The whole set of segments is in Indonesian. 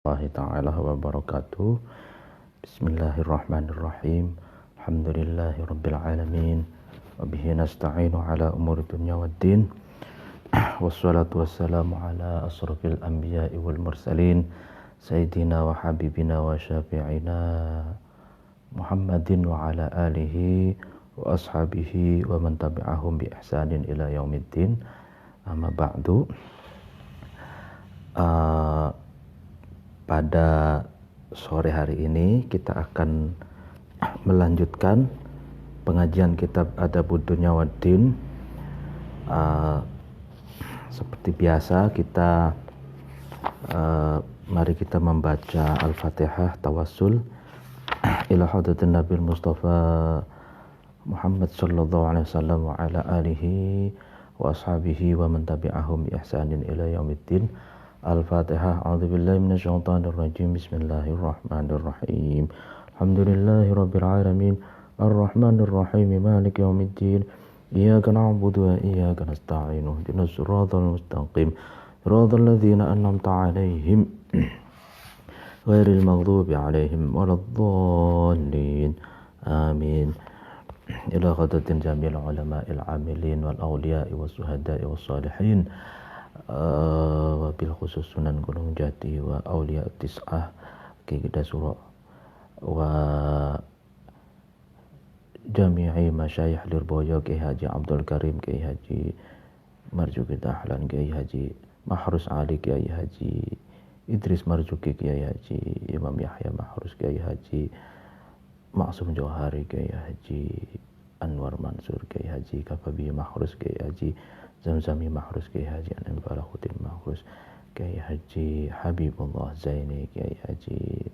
Warahmatullahi ta'ala wabarakatuh. Bismillahirrahmanirrahim. Alhamdulillahi rabbil alamin. Wabihi nasta'inu ala umuri dunya waddin. Wassalatu wassalamu ala asrafil anbiya'i wal mursalin. Sayyidina wa habibina wa syafi'ina Muhammadin wa ala alihi wa ashabihi wa man tabi'ahum bi ihsanin ila yaumiddin. Amma ba'du. Pada sore hari ini kita akan melanjutkan pengajian kitab Adabud Dunya Waddin. Seperti biasa mari kita membaca Al-Fatihah tawassul ila hadratin Nabi Mustafa Muhammad sallallahu alaihi wasallam wa ala alihi wa ashabihi wa man tabi'ahum bi ihsanin ila yaumiddin. Al-Fatihah. A'udzubillahi minasyaitonir rajim. Bismillahirrahmanirrahim. Alhamdulillahi rabbil alamin. Arrahmanir rahim. Maliki yaumiddin. Iyyaka na'budu wa iyyaka nasta'in. Ihdinas siratal mustaqim. Siratal ladzina an'amta 'alaihim ghairil maghdubi 'alaihim waladdallin. Amin. Ila hadratin jamil ulama'il 'amilin wal awliya'i was suhada'i was salihin. Wabil khusus Sunan Gunung Jati wa Aulia Tis'ah Kikida Surah wa jami'i masyayikh Lirboyo Kiai Haji Abdul Karim, Kiai Haji Marzuki Dahlan, Kiai Haji Mahrus Ali, Kiai Haji Idris Marzuki, Kiai Haji Imam Yahya Mahrus, Kiai Haji Maksum Johari, Kiai Haji Anwar Mansur, Kiai Haji Kafabi Mahrus, Kiai Haji Zamzami Mahrus, Kiai Haji Anam Balahuddin Mahrus, Kiai Haji Habibullah Zaini, Kiai Haji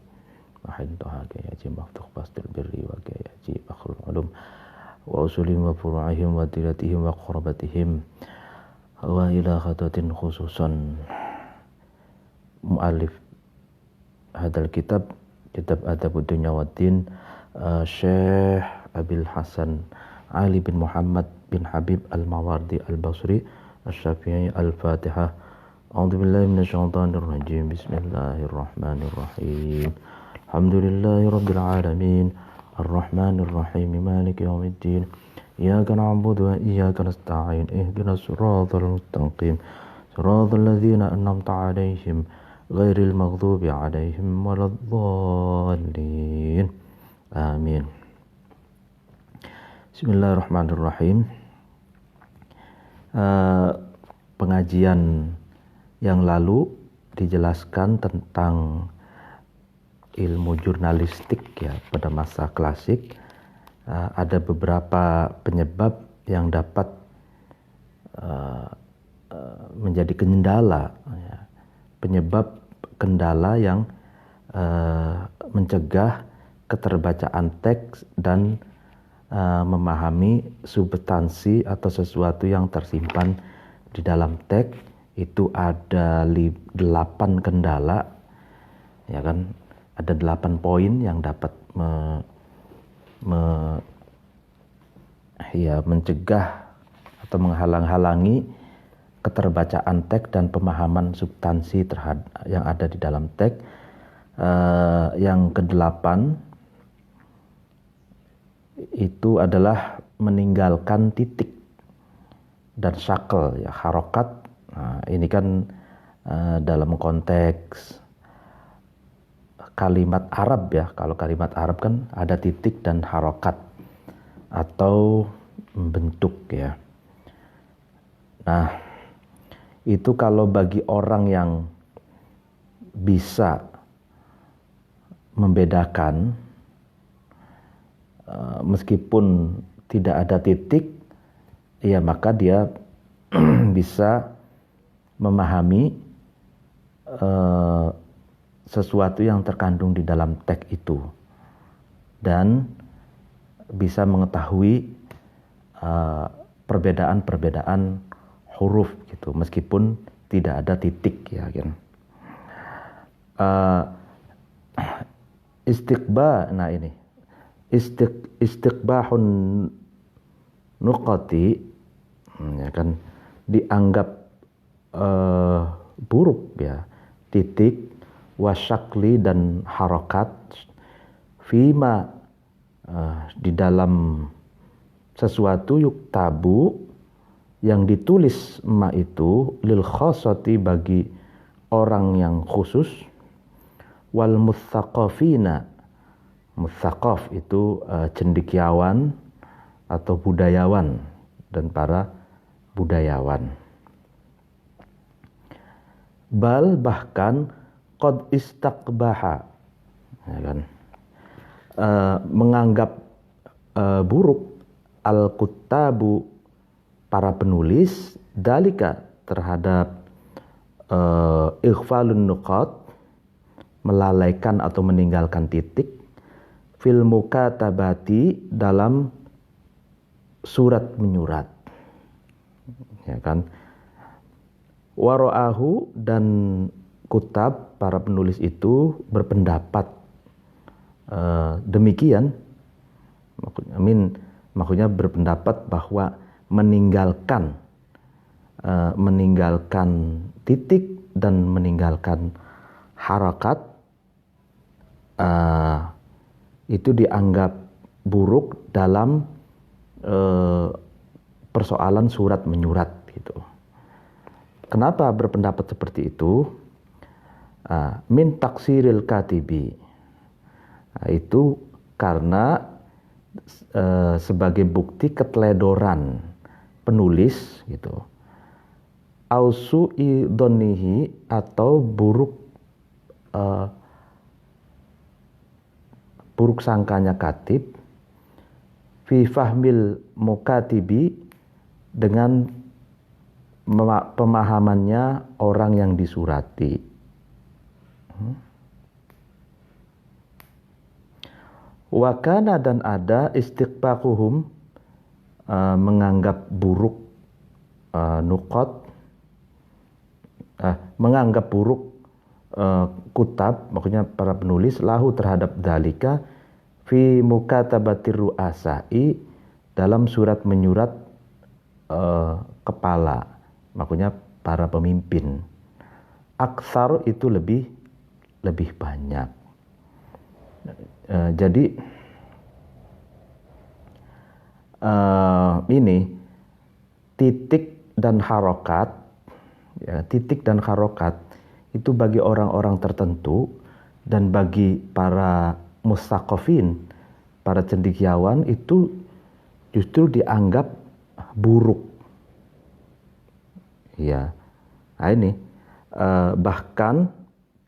Mahin Toha, Kiai Haji Maftuh Bastil Birri, wa Kiai Haji Bakhrul Ulum wa usulim wa furu'ihim wa dilatihim wa qurabatihim wa ila khatatin khususan mu'alif hadal kitab Adabud Dunya Waddin, Syekh Abil Hasan Ali bin Muhammad bin Habib Al-Mawardi Al-Basri Asy-Syafi'i. Al-Fatihah. A'udzubillahi minasyaitonir rajim. Bismillahirrahmanirrahim. Alhamdulillahi rabbil alamin. Arrahmanir rahim. Maliki yaumiddin. Iyyaka na'budu wa iyyaka nasta'in. Ihdinas siratal mustaqim. Siratal ladzina an'amta 'alaihim ghairil maghdubi 'alaihim waladdallin. Amin. Bismillahirrahmanirrahim. Pengajian yang lalu dijelaskan tentang ilmu jurnalistik ya pada masa klasik. Ada beberapa penyebab yang dapat menjadi kendala ya. Penyebab kendala yang mencegah keterbacaan teks dan memahami substansi atau sesuatu yang tersimpan di dalam teks. Itu ada 8 kendala ya kan, ada 8 poin yang dapat mencegah atau menghalang-halangi keterbacaan teks dan pemahaman substansi terhadap yang ada di dalam teks. Yang ke-8 itu adalah meninggalkan titik dan syakel ya, harokat. Nah, ini kan dalam konteks kalimat Arab ya. Kalau kalimat Arab kan ada titik dan harokat atau bentuk ya. Nah, itu kalau bagi orang yang bisa membedakan meskipun tidak ada titik, ya maka dia bisa memahami sesuatu yang terkandung di dalam teks itu dan bisa mengetahui perbedaan-perbedaan huruf gitu meskipun tidak ada titik ya kan. Nah ini istiqbahun nuqati ya kan dianggap buruk ya, titik wasyakli dan harokat, fima di dalam sesuatu yuktabu yang ditulis ma itu lil khossati bagi orang yang khusus, wal mutsaqafina, mutsaqaf itu cendekiawan atau budayawan dan para budayawan. Bal bahkan qad istaqbaha, ya kan, menganggap buruk al-kuttabu para penulis dalika terhadap ighfalun nuqat, melalaikan atau meninggalkan titik, fil mukatabati dalam surat menyurat, ya kan. Wara'ahu dan kutab para penulis itu berpendapat demikian, maksudnya berpendapat bahwa meninggalkan titik dan meninggalkan harakat itu dianggap buruk dalam persoalan surat menyurat gitu. Kenapa berpendapat seperti itu? Min taksiril katibi, itu karena sebagai bukti keteledoran penulis gitu. Ausu'i dhonihi, atau buruk sangkanya katib, fi fahmil mukatibi, dengan pemahamannya orang yang disurati. Wakana, dan ada istiqbaquhum, menganggap buruk nuqat, menganggap buruk kutab, maksudnya para penulis, lahu terhadap dalika fi mukatabatir ru'asai, dalam surat menyurat kepala, maksudnya para pemimpin. Aksar itu lebih banyak. Jadi ini titik dan harokat, ya, titik dan harokat itu bagi orang-orang tertentu, dan bagi para mustaqafin, para cendekiawan, itu justru dianggap buruk. Ya, nah ini bahkan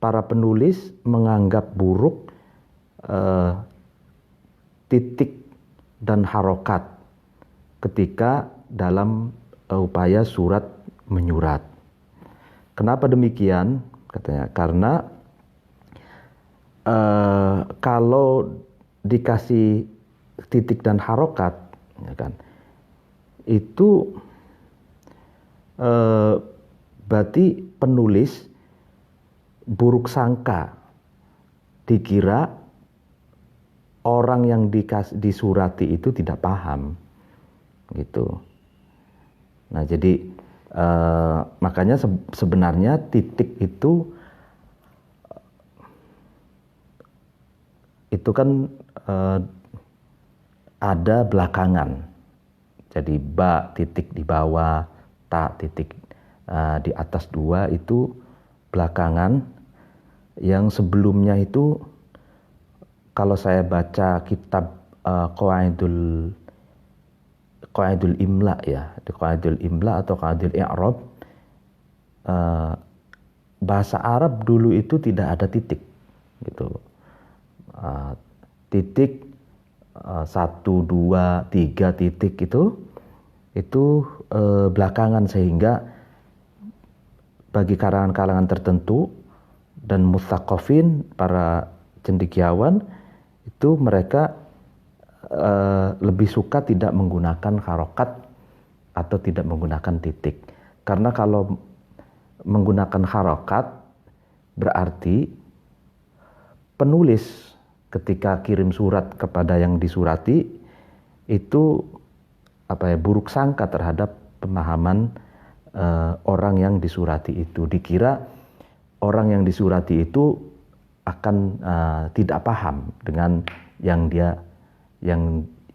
para penulis menganggap buruk titik dan harokat ketika dalam upaya surat menyurat. Kenapa demikian? Katanya karena kalau dikasih titik dan harokat, ya kan, itu berarti penulis buruk sangka, dikira orang yang disurati itu tidak paham gitu. Nah, jadi makanya sebenarnya titik itu kan ada belakangan. Jadi ba titik di bawah, ta titik di atas 2 itu belakangan. Yang sebelumnya itu, kalau saya baca kitab Qawaidul Imla, ya, di Qawaidul Imla atau Qawaidul I'rab, bahasa Arab dulu itu tidak ada titik gitu. Titik 1, 2, 3 titik itu belakangan, sehingga bagi kalangan-kalangan tertentu dan mutsaqafin, para cendekiawan, itu mereka lebih suka tidak menggunakan harokat atau tidak menggunakan titik. Karena kalau menggunakan harokat berarti penulis ketika kirim surat kepada yang disurati itu buruk sangka terhadap pemahaman orang yang disurati itu. Dikira orang yang disurati itu akan tidak paham dengan yang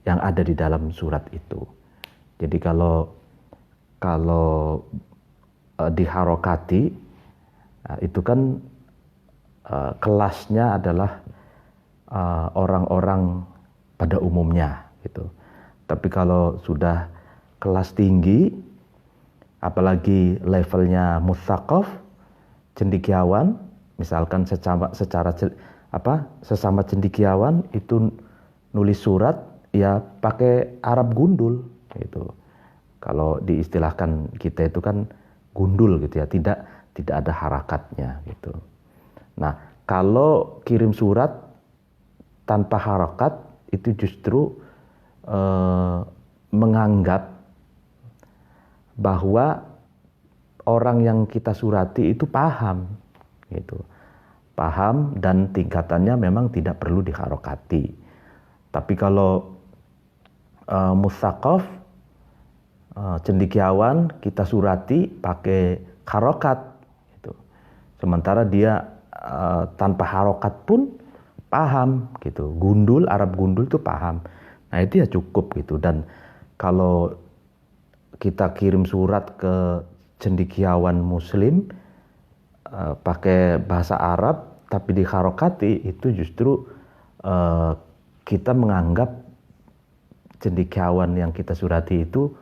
ada di dalam surat itu. Jadi kalau diharokati itu kan kelasnya adalah orang-orang pada umumnya gitu. Tapi kalau sudah kelas tinggi, apalagi levelnya mutsaqaf, cendekiawan, misalkan sesama cendekiawan itu nulis surat ya pakai Arab gundul gitu. Kalau diistilahkan kita itu kan gundul gitu ya, tidak ada harakatnya gitu. Nah, kalau kirim surat tanpa harakat itu justru menganggap bahwa orang yang kita surati itu paham gitu. Paham dan tingkatannya memang tidak perlu diharokati. Tapi kalau mutsaqaf, cendekiawan, kita surati pakai harokat gitu. Sementara dia tanpa harokat pun paham gitu. Gundul, Arab gundul itu paham. Nah itu ya cukup gitu. Dan kalau kita kirim surat ke cendekiawan muslim pakai bahasa Arab tapi diharokati, itu justru kita menganggap cendekiawan yang kita surati itu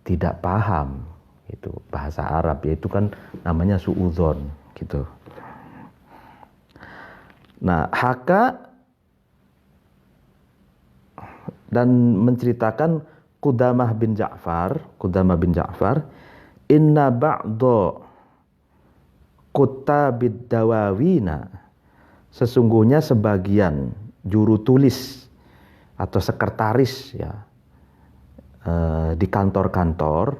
tidak paham itu bahasa Arab, yaitu kan namanya suudzon gitu. Nah, Haka dan menceritakan Qudamah bin Ja'far, inna ba'do kutabid dawawina, sesungguhnya sebagian juru tulis atau sekretaris ya di kantor-kantor,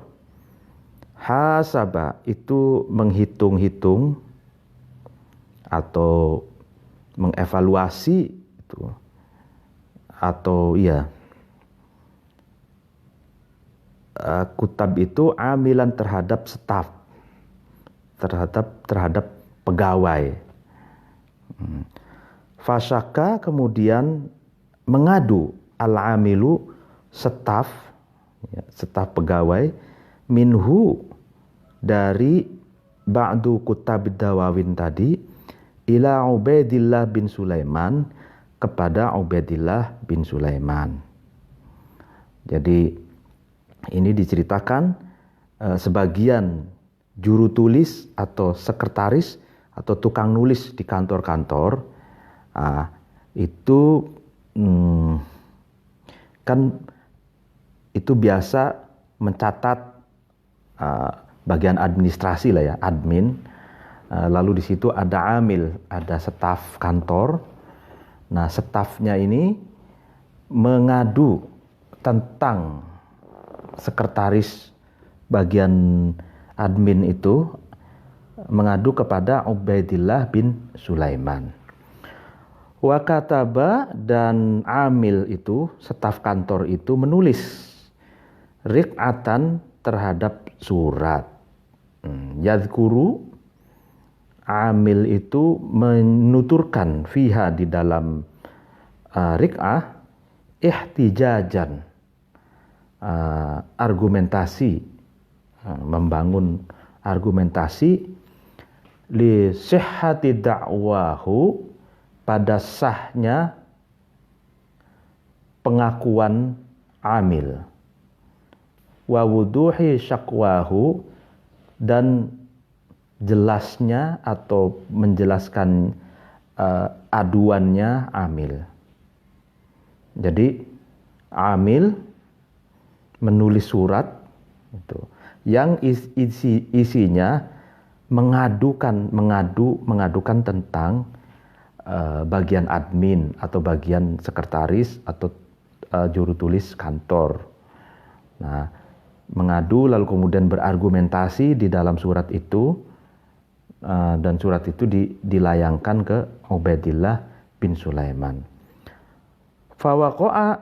hasaba itu menghitung-hitung atau mengevaluasi itu, atau ya kutab itu amilan terhadap staf, terhadap pegawai. Fasyaka kemudian mengadu al-amilu staf pegawai minhu dari ba'du kutabid dawawin tadi ila Ubaidillah bin Sulaiman, kepada Ubaidillah bin Sulaiman. Jadi ini diceritakan sebagian juru tulis atau sekretaris atau tukang nulis di kantor-kantor itu kan itu biasa mencatat bagian administrasi lah ya, admin. Lalu di situ ada amil, ada staf kantor. Nah, stafnya ini mengadu tentang sekretaris bagian admin itu, mengadu kepada Ubaidillah bin Sulaiman. Wa kataba, dan amil itu, staf kantor itu menulis riq'atan terhadap surat. Yadhkuru, amil itu menuturkan fiha di dalam riq'ah ihtijajan, argumentasi, membangun argumentasi li sihhati da'wahu, pada sahnya pengakuan amil, wa wuduhi syakwahu, dan jelasnya atau menjelaskan aduannya amil. Jadi amil menulis surat itu yang isinya mengadukan tentang bagian admin atau bagian sekretaris atau juru tulis kantor. Nah, mengadu lalu kemudian berargumentasi di dalam surat itu, dan surat itu dilayangkan ke Ubaidillah bin Sulaiman. Fawaqa'a,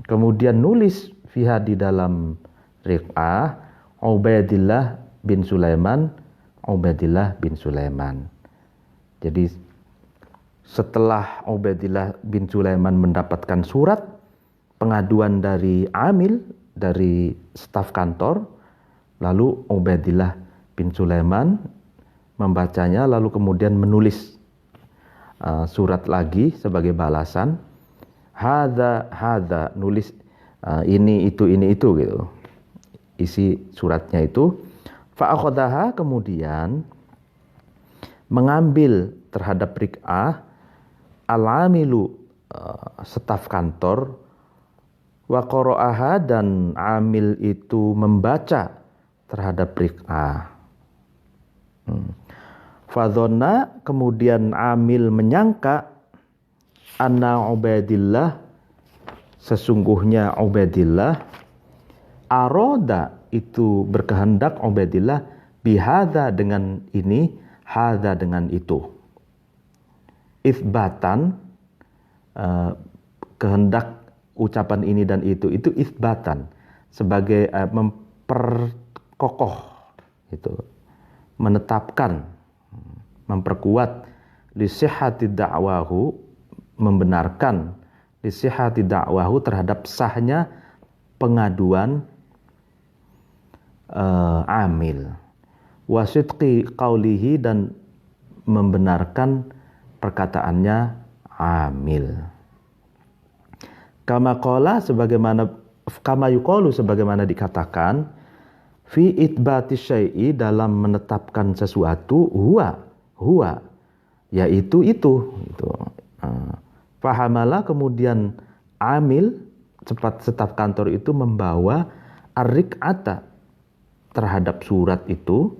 kemudian nulis fiha di dalam riq'ah Ubaidillah bin Sulaiman. Jadi setelah Ubaidillah bin Sulaiman mendapatkan surat pengaduan dari Amil, dari staf kantor, lalu Ubaidillah bin Sulaiman membacanya, lalu kemudian menulis surat lagi sebagai balasan. Hadza, nulis ini itu gitu. Isi suratnya itu. Fa'akhadaha, kemudian mengambil terhadap Rik'ah al-amilu, staf kantor, wa qara'aha, dan amil itu membaca terhadap Rik'ah. Fadhonna, kemudian amil menyangka, anna Ubaidillah, sesungguhnya Ubaidillah, aroda, itu berkehendak Ubaidillah, bihadza, dengan ini, hadza, dengan itu. Itsbatan, kehendak ucapan ini dan itu itsbatan, sebagai memperkokoh, itu menetapkan, memperkuat, lisihhati da'wahu, membenarkan, lisihhati da'wahu, terhadap sahnya pengaduan Amil, wasidqi qaulihi, dan membenarkan perkataannya Amil. Kama yuqalu, sebagaimana dikatakan, fi itbati syai'i, dalam menetapkan sesuatu, huwa, yaitu itu. Fahamala, kemudian Amil, staf kantor itu membawa ar-rik'ata, terhadap surat itu,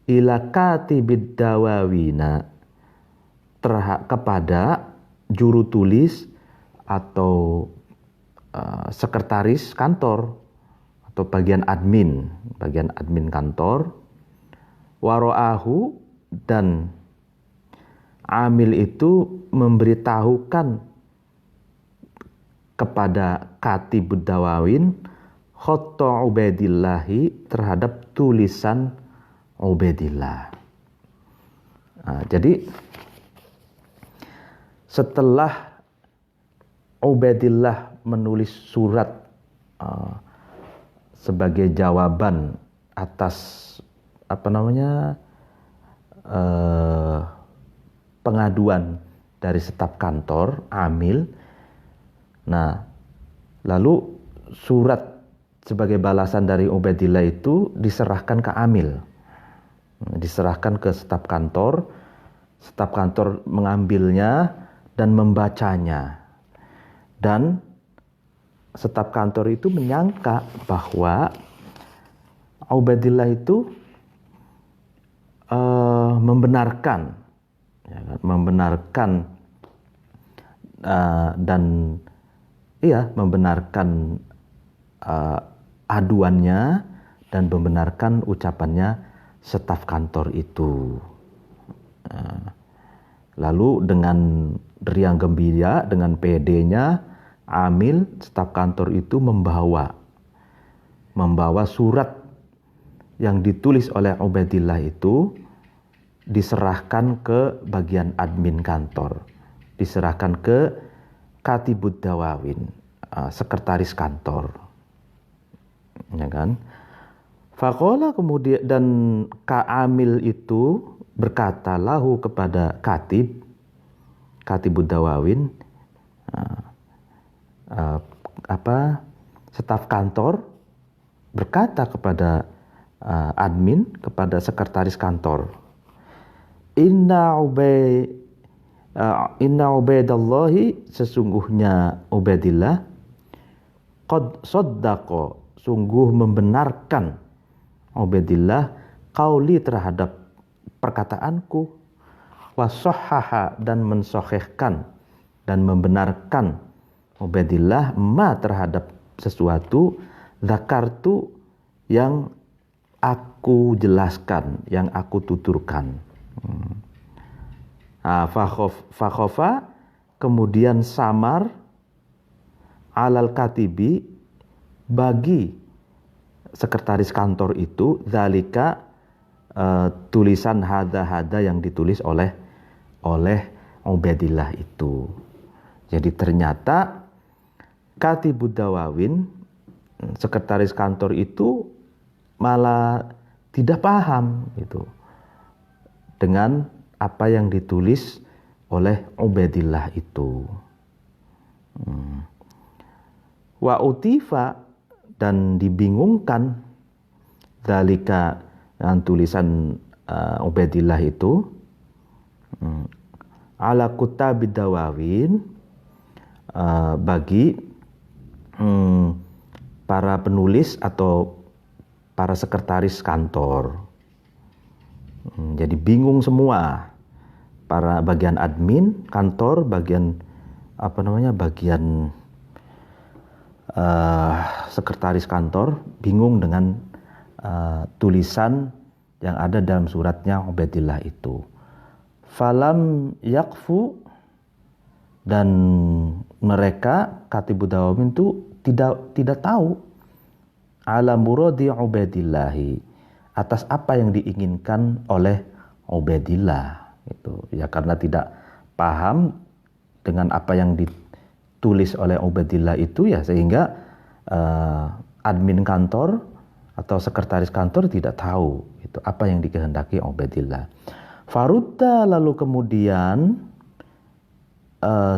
ila katibid dawawina, kepada juru tulis atau sekretaris kantor, atau bagian admin kantor. Waro'ahu, dan Amil itu memberitahukan kepada katibud dawawin, khotta Ubaidillahi, terhadap tulisan Ubaidillah. Jadi setelah Ubaidillah menulis surat sebagai jawaban atas pengaduan dari staf kantor Amil, nah lalu surat sebagai balasan dari Ubaidillah itu diserahkan ke Amil, diserahkan ke staf kantor mengambilnya dan membacanya, dan staf kantor itu menyangka bahwa Ubaidillah itu membenarkan aduannya dan membenarkan ucapannya staf kantor itu. Lalu dengan riang gembira, dengan PD-nya, Amil, staf kantor itu membawa surat yang ditulis oleh Ubaidillah itu, diserahkan ke bagian admin kantor, diserahkan ke katibud dawawin, sekretaris kantor, ya kan? Faqala, kemudian, dan Amil itu berkata lahu, kepada katibud dawawin, staf kantor berkata kepada admin, kepada sekretaris kantor, Inna Ubaidallahi, sesungguhnya Ubaidillah, qad saddaqa, sungguh membenarkan Ubaidillah, qauli, terhadap perkataanku, wasahhaha, dan mensahihkan dan membenarkan Ubaidillah ma, terhadap sesuatu, dzakartu, yang aku jelaskan, yang aku tuturkan. Fakhofa, kemudian samar, alal katibi, bagi sekretaris kantor itu, zalika, tulisan hada yang ditulis oleh Ubaidillah itu. Jadi ternyata Katibud Dawawin, sekretaris kantor itu malah tidak paham itu dengan apa yang ditulis oleh Ubaidillah itu. Wa utifa, dan dibingungkan dzalika, dengan tulisan Ubaidillah itu, ala kutabid dawawin, bagi para penulis atau para sekretaris kantor. Jadi bingung semua para bagian admin kantor, bagian bagian sekretaris kantor bingung dengan tulisan yang ada dalam suratnya Ubaidillah itu. Falam yakfu, dan mereka Katibud Dawawin itu tidak tahu ala muradi Ubaidillahi, atas apa yang diinginkan oleh Ubaidillah itu. Ya karena tidak paham dengan apa yang ditulis oleh Ubaidillah itu, ya sehingga admin kantor atau sekretaris kantor tidak tahu itu apa yang dikehendaki Ubaidillah. Farudda, lalu kemudian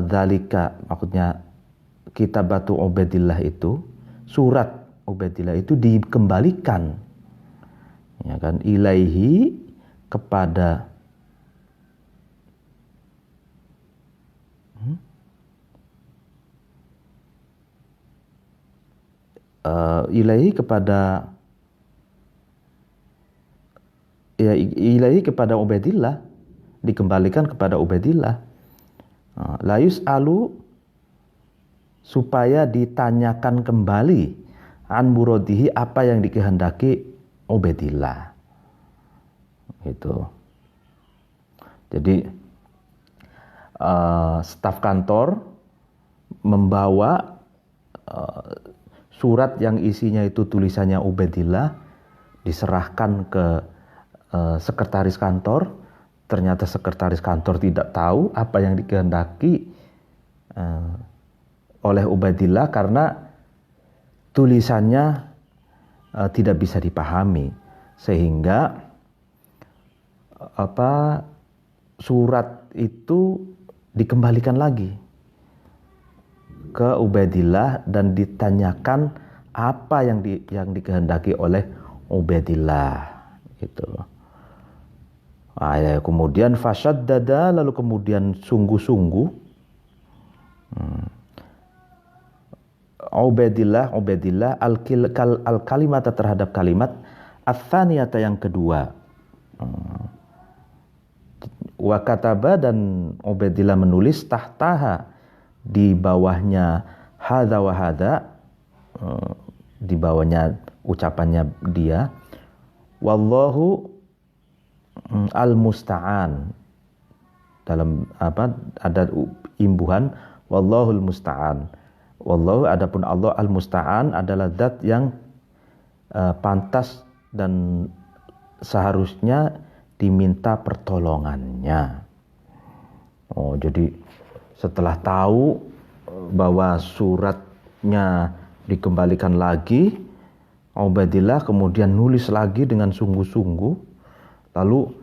dzalika, maksudnya kitabatu Ubaidillah itu, surat Ubaidillah itu dikembalikan, ya kan, ilaihi, kepada ilaihi kepada Ubaidillah, dikembalikan kepada Ubaidillah. La yus'alu, supaya ditanyakan kembali, an muradihi, apa yang dikehendaki Ubaidillah itu. Jadi staf kantor membawa surat yang isinya itu tulisannya Ubaidillah, diserahkan ke sekretaris kantor. Ternyata sekretaris kantor tidak tahu apa yang dikehendaki oleh Ubaidillah karena tulisannya tidak bisa dipahami, sehingga surat itu dikembalikan lagi ke Ubaidillah dan ditanyakan apa yang dikehendaki oleh Ubaidillah itu. Kemudian fasyaddada, lalu kemudian sungguh-sungguh Ubaidillah al-kalimat, terhadap kalimat ats-tsaniyata, yang kedua. Wa kataba, dan Ubaidillah menulis tahtaha, di bawahnya hadza wa hadza, di bawahnya ucapannya dia, wallahu al-musta'an, dalam ada imbuhan wallahul musta'an. Wallahu, adapun Allah, al-musta'an, adalah zat yang pantas dan seharusnya diminta pertolongannya. Jadi setelah tahu bahwa suratnya dikembalikan lagi, Ubaidillah kemudian nulis lagi dengan sungguh-sungguh. Lalu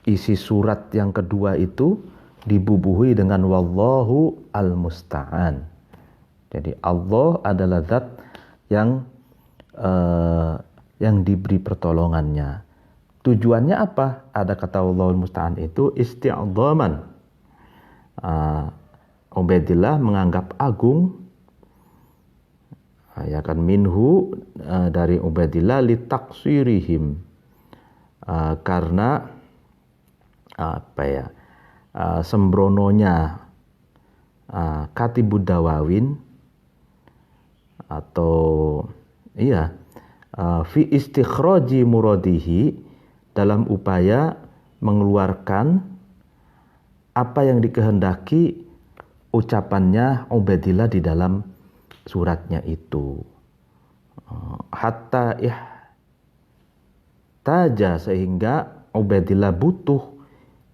isi surat yang kedua itu dibubuhi dengan wallahu al-musta'an. Jadi Allah adalah zat yang diberi pertolongannya. Tujuannya apa? Ada kata wallahul musta'an itu isti'dhaman. Ubaidillah menganggap agung, ya kan, minhu, dari Ubaidillah, litaksirihim, karena sembrononya Katibud Dawawin, atau fi istikhraji muradihi, dalam upaya mengeluarkan apa yang dikehendaki ucapannya Ubaidillah di dalam suratnya itu. Hatta ihtaja, sehingga Ubaidillah butuh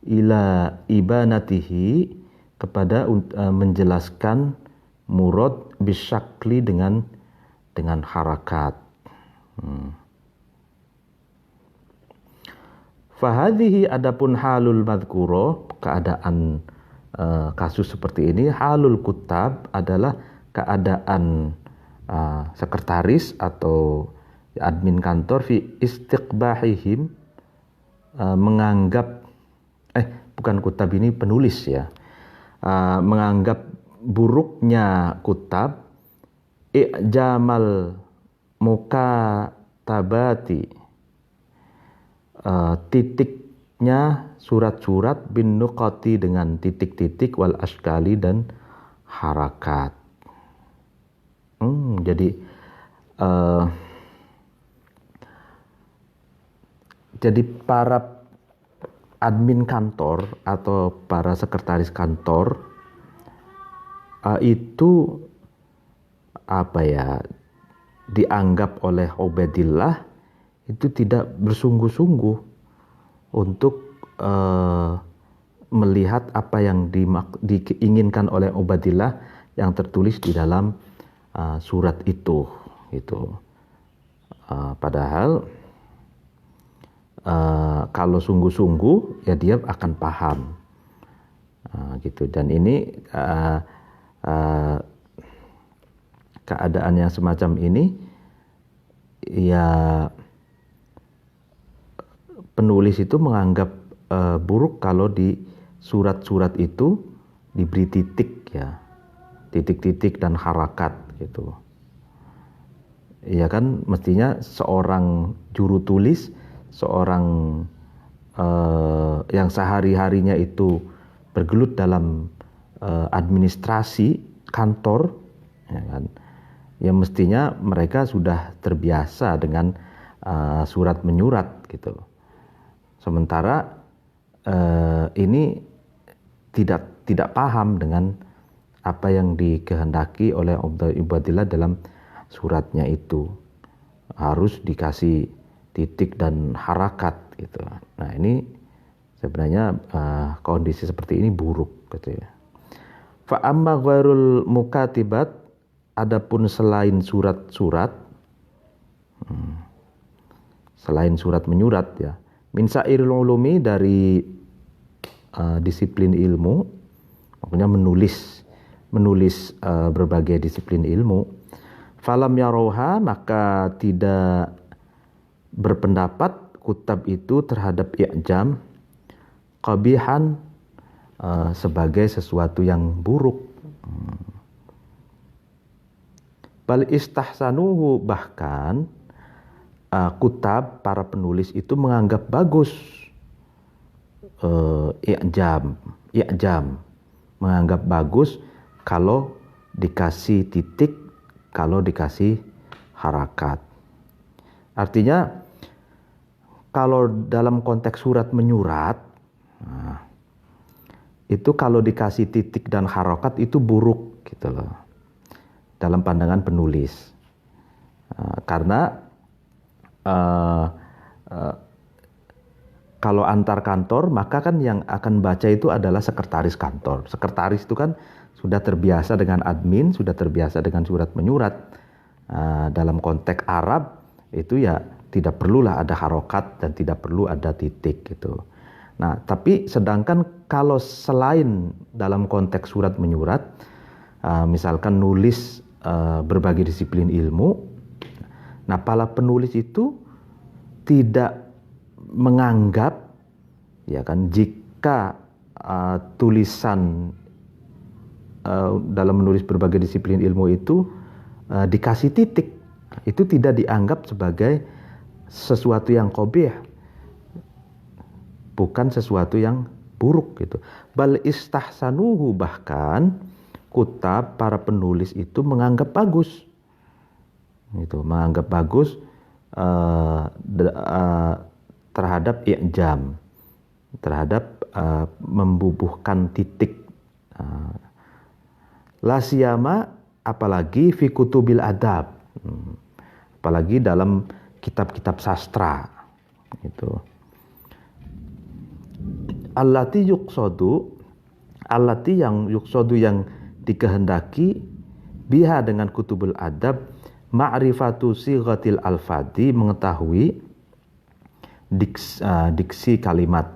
ila ibanatihi, kepada menjelaskan murad bisyakli dengan harakat. Fahadhihi, adapun halul madhkuro, keadaan kasus seperti ini, halul kutab adalah keadaan sekretaris atau admin kantor fi istiqbahihim, menganggap bukan kutab, ini penulis ya, menganggap buruknya kutab, i'jamal mukatabati, titiknya surat-surat, bin nuqati, dengan titik-titik, wal ashkali, dan harakat. Jadi para admin kantor atau para sekretaris kantor itu dianggap oleh Ubaidillah itu tidak bersungguh-sungguh untuk melihat apa yang diinginkan oleh Ubaidillah yang tertulis di dalam surat itu, gitu. Padahal kalau sungguh-sungguh ya dia akan paham, gitu. Dan ini keadaan yang semacam ini ya, penulis itu menganggap buruk kalau di surat-surat itu diberi titik ya, titik-titik dan harakat, gitu. Ya kan, mestinya seorang juru tulis, seorang yang sehari-harinya itu bergelut dalam administrasi kantor, ya kan, ya mestinya mereka sudah terbiasa dengan surat menyurat, gitu. Sementara ini tidak paham dengan apa yang dikehendaki oleh Ubaidillah dalam suratnya itu, harus dikasih titik dan harakat, gitu. Nah, ini sebenarnya kondisi seperti ini buruk, gitu ya. Fa amma ghairul mukatibat, adapun selain surat-surat, selain surat menyurat ya, min sa'iril ulumi, dari disiplin ilmu, maksudnya menulis berbagai disiplin ilmu, falam yaroha, maka tidak berpendapat kutab itu terhadap i'jam qabihan, sebagai sesuatu yang buruk. Bal istahsanuhu, bahkan kutab, para penulis itu menganggap bagus i'jam, menganggap bagus kalau dikasih titik, kalau dikasih harakat. Artinya kalau dalam konteks surat menyurat, itu kalau dikasih titik dan harakat itu buruk, gitu loh, dalam pandangan penulis. Karena kalau antar kantor, maka kan yang akan baca itu adalah sekretaris kantor. Sekretaris itu kan sudah terbiasa dengan admin, sudah terbiasa dengan surat menyurat. Dalam konteks Arab itu ya tidak perlulah ada harokat dan tidak perlu ada titik, gitu. Nah, tapi sedangkan kalau selain dalam konteks surat menyurat, misalkan nulis berbagai disiplin ilmu, nah para penulis itu tidak menganggap, ya kan, jika tulisan dalam menulis berbagai disiplin ilmu itu dikasih titik, itu tidak dianggap sebagai sesuatu yang qabih, bukan sesuatu yang buruk, gitu. Bal istahsanuhu, bahkan kutab, para penulis itu menganggap bagus, gitu, menganggap bagus terhadap i'jam, terhadap membubuhkan titik. La siyama, apalagi fi kutubil adab, apalagi dalam kitab-kitab sastra, gitu. allati yang yuqsadu yang dikehendaki biha dengan kutubul adab ma'rifatu sighatil alfadi, mengetahui diksi kalimat,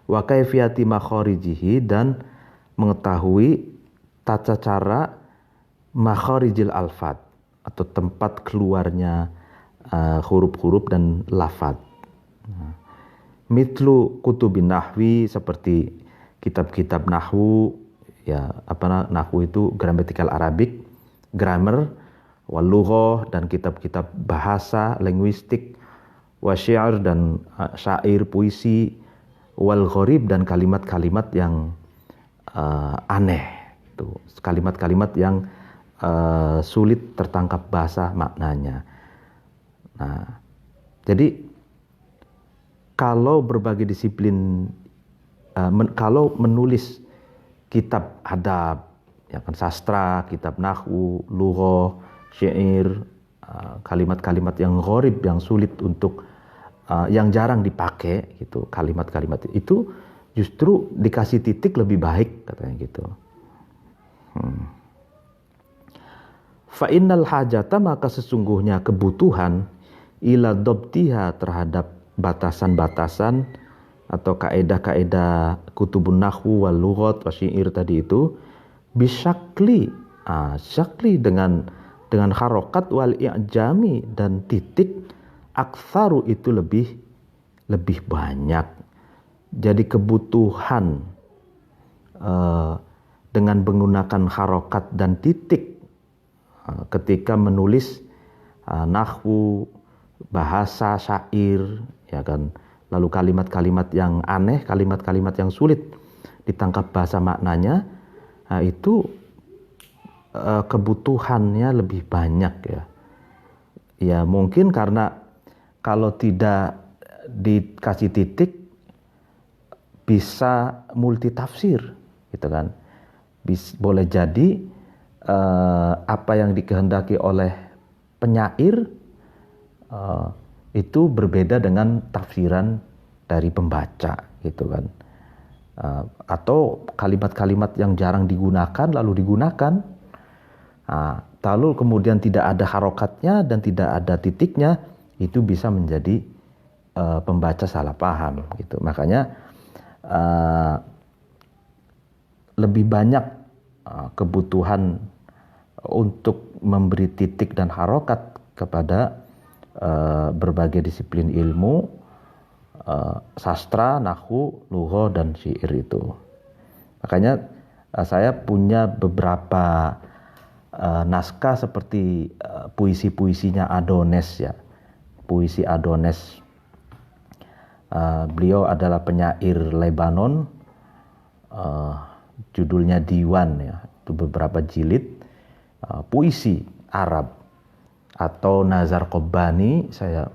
wa kaifiyati makharijihi, dan mengetahui tata cara makharijil alfad atau tempat keluarnya huruf-huruf dan lafad. Mitlu kutubin nahwi, seperti kitab-kitab nahwu, ya nahwu itu grammatical Arabic, grammar, wal lughah, dan kitab-kitab bahasa linguistik, wa syair, dan syair puisi, wal gharib, dan kalimat-kalimat yang aneh, tuh kalimat-kalimat yang sulit tertangkap bahasa maknanya. Nah, jadi kalau berbagai disiplin, kalau menulis kitab adab, ya kan, sastra, kitab nahwu, lughah, syair, kalimat-kalimat yang gharib, yang sulit untuk, yang jarang dipakai, gitu, kalimat-kalimat itu justru dikasih titik lebih baik, katanya gitu. Fa innal hajata, maka sesungguhnya kebutuhan, ila dobtiha, terhadap batasan-batasan atau kaedah-kaedah kutubun nahwu wal lughat wa syair tadi itu, bisyakli, syakli dengan harokat, wal i'jami, dan titik, aktsaru, itu lebih banyak. Jadi kebutuhan dengan menggunakan harokat dan titik ketika menulis nahwu, bahasa, syair, ya kan, lalu kalimat-kalimat yang aneh, kalimat-kalimat yang sulit ditangkap bahasa maknanya, itu kebutuhannya lebih banyak, ya. Ya mungkin karena kalau tidak dikasih titik bisa multitafsir, gitu kan. Boleh jadi apa yang dikehendaki oleh penyair itu berbeda dengan tafsiran dari pembaca, gitu kan. Atau kalimat-kalimat yang jarang digunakan lalu digunakan, lalu kemudian tidak ada harokatnya dan tidak ada titiknya, itu bisa menjadi pembaca salah paham, gitu. Makanya lebih banyak kebutuhan untuk memberi titik dan harokat kepada berbagai disiplin ilmu, sastra, nahwu, lughah, dan syair itu. Makanya saya punya beberapa naskah seperti puisi-puisinya Adones, ya. Puisi Adones. Beliau adalah penyair Lebanon, judulnya Diwan, ya. Itu beberapa jilid puisi Arab. Atau Nazar Qabbani, saya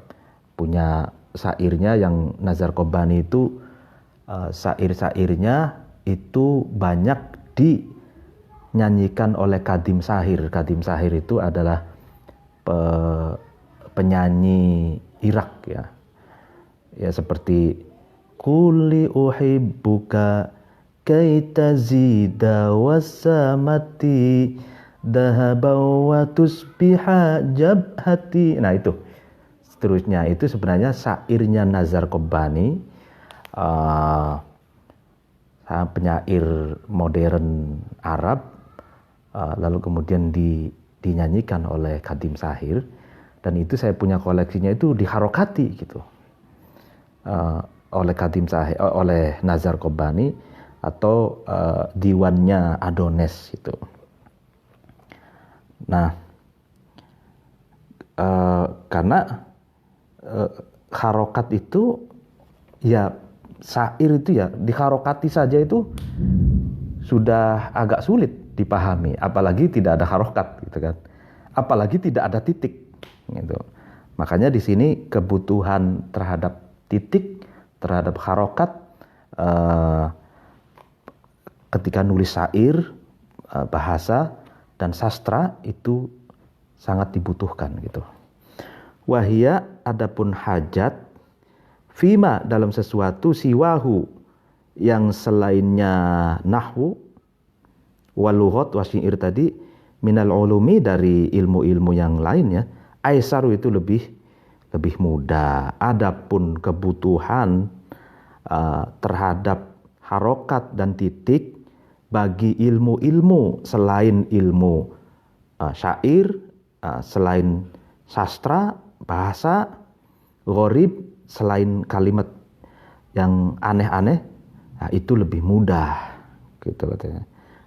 punya syairnya yang Nazar Qabbani itu syair-syairnya itu banyak dinyanyikan oleh Kadim Sahir. Kadim Sahir itu adalah penyanyi Irak, ya. Ya seperti Quli uhibbuka kaitazida wasamati dahaba wa tusbiha jabhati. Nah itu seterusnya, itu sebenarnya syairnya Nazar Qabbani, penyair modern Arab, lalu kemudian dinyanyikan oleh Kadim Sahir, dan itu saya punya koleksinya, itu diharokati, gitu, oleh Kadim Sahir, oleh Nazar Qabbani, atau diwannya Adones itu. Nah, karena harokat itu, ya syair itu ya diharokati saja itu sudah agak sulit dipahami, apalagi tidak ada harokat, gitu kan, apalagi tidak ada titik, gitu. Makanya di sini kebutuhan terhadap titik, terhadap harokat, ketika nulis syair, bahasa, dan sastra itu sangat dibutuhkan, gitu. Wahia, adapun hajat, Fima dalam sesuatu siwahu yang selainnya nahwu wal lughat wasyair tadi minal ulumi dari ilmu-ilmu yang lainnya aisaru itu lebih mudah. Adapun kebutuhan terhadap harokat dan titik bagi ilmu-ilmu selain ilmu syair, selain sastra, bahasa, gharib, selain kalimat yang aneh-aneh, itu lebih mudah, gitu katanya.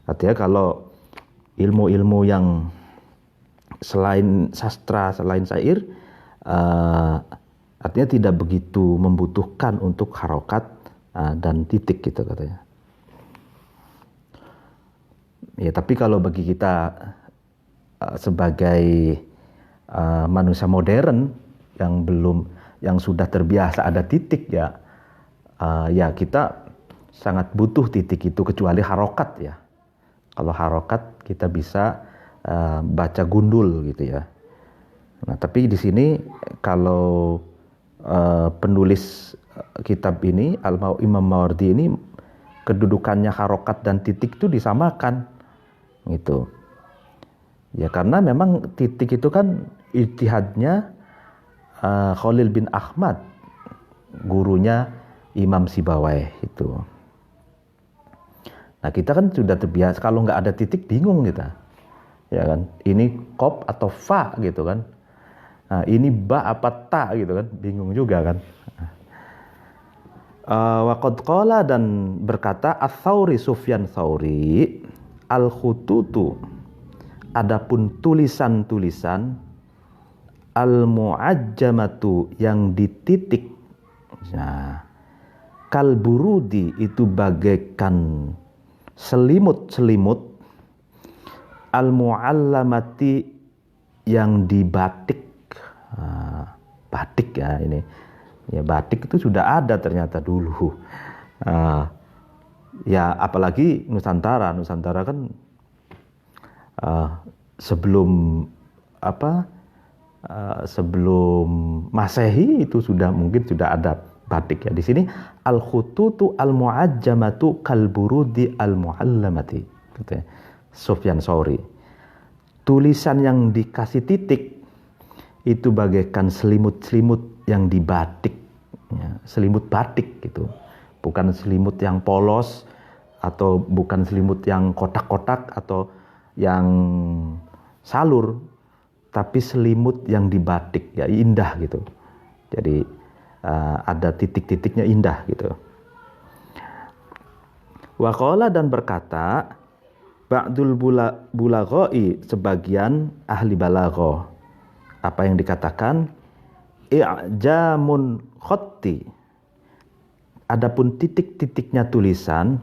Artinya kalau ilmu-ilmu yang selain sastra, selain syair, artinya tidak begitu membutuhkan untuk harokat dan titik, gitu katanya. Ya, tapi kalau bagi kita sebagai manusia modern yang sudah terbiasa ada titik ya, ya kita sangat butuh titik itu kecuali harokat ya. Kalau harokat kita bisa baca gundul gitu ya. Nah, tapi di sini kalau penulis kitab ini Imam Mawardi ini kedudukannya harokat dan titik itu disamakan gitu. Ya karena memang titik itu kan ijtihadnya Khalil bin Ahmad, gurunya Imam Sibawayh itu. Nah kita kan sudah terbiasa kalau nggak ada titik bingung kita, ya kan? Ini qaf atau fa gitu kan? Nah, ini ba apa ta gitu kan? Bingung juga kan? Waqad qala dan berkata Ats-Tsauri Sufyan Tsauri al-khututu adapun tulisan-tulisan al-mu'ajjamatu yang dititik, nah, kal-burudi itu bagaikan selimut-selimut, al-mu'allamati yang dibatik. Batik ya ini. Ya batik itu sudah ada ternyata dulu. Ya apalagi Nusantara kan sebelum Masehi itu mungkin sudah ada batik ya. Di sini al-khututu al-mu'ajjamatu kal-burudi al-mu'allamati. Gitu ya. Sufyan Tsauri. Tulisan yang dikasih titik itu bagaikan selimut-selimut yang dibatik, ya, selimut batik gitu. Bukan selimut yang polos atau bukan selimut yang kotak-kotak atau yang salur, tapi selimut yang dibatik, ya indah gitu. Jadi ada titik-titiknya indah gitu. Waqala dan berkata ba'dul bulaghai sebagian ahli balaghah. Apa yang dikatakan i'jamun khatti. Adapun titik-titiknya tulisan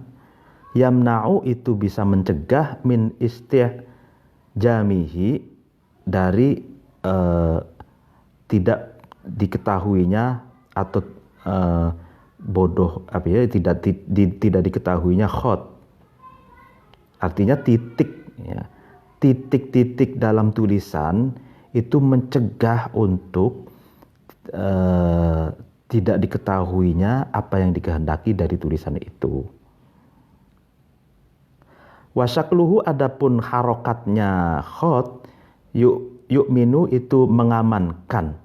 yamna'u itu bisa mencegah min istihjamihi dari tidak diketahuinya atau tidak diketahuinya khat. Artinya titik ya. Titik-titik dalam tulisan itu mencegah untuk tidak diketahuinya apa yang dikehendaki dari tulisan itu. Wasyakluhu adapun harokatnya khot yu'minu itu mengamankan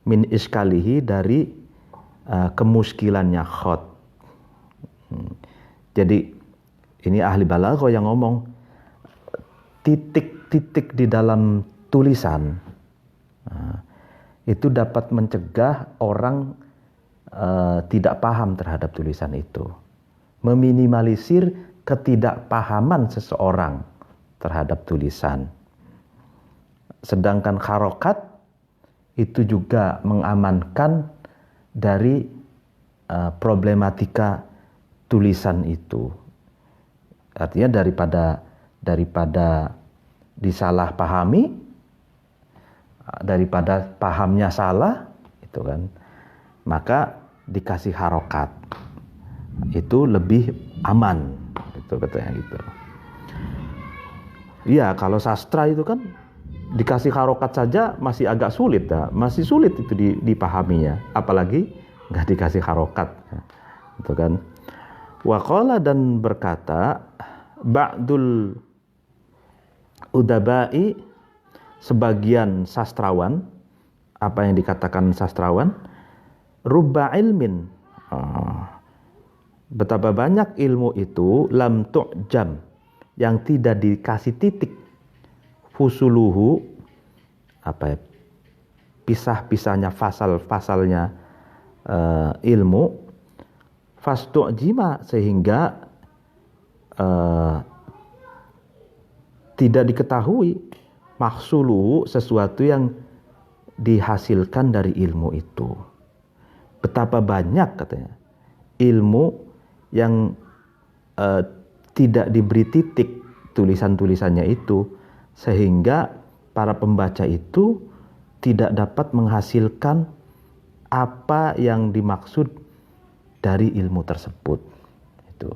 min iskalihi dari kemuskilannya khot. Jadi ini ahli balaghah yang ngomong titik-titik di dalam tulisan itu dapat mencegah orang tidak paham terhadap tulisan itu, meminimalisir ketidakpahaman seseorang terhadap tulisan. Sedangkan harokat itu juga mengamankan dari problematika tulisan itu. Artinya daripada disalahpahami, daripada pahamnya salah itu kan, maka dikasih harokat itu lebih aman itu katanya gitu. Iya, kalau sastra itu kan dikasih harokat saja masih agak sulit ya, masih sulit itu dipahaminya, apalagi nggak dikasih harokat, gitu kan. Waqala, dan berkata ba'dul udabai, sebagian sastrawan. Apa yang dikatakan sastrawan? Rubba ilmin, betapa banyak ilmu itu, lam tu'jam, yang tidak dikasih titik, fusuluhu, apa ya, pisah-pisahnya, fasal-fasalnya ilmu, fastu'jima, sehingga tidak diketahui, maksuluhu, sesuatu yang dihasilkan dari ilmu itu. Betapa banyak, katanya, ilmu yang tidak diberi titik tulisan-tulisannya itu, sehingga para pembaca itu tidak dapat menghasilkan apa yang dimaksud dari ilmu tersebut. Itu.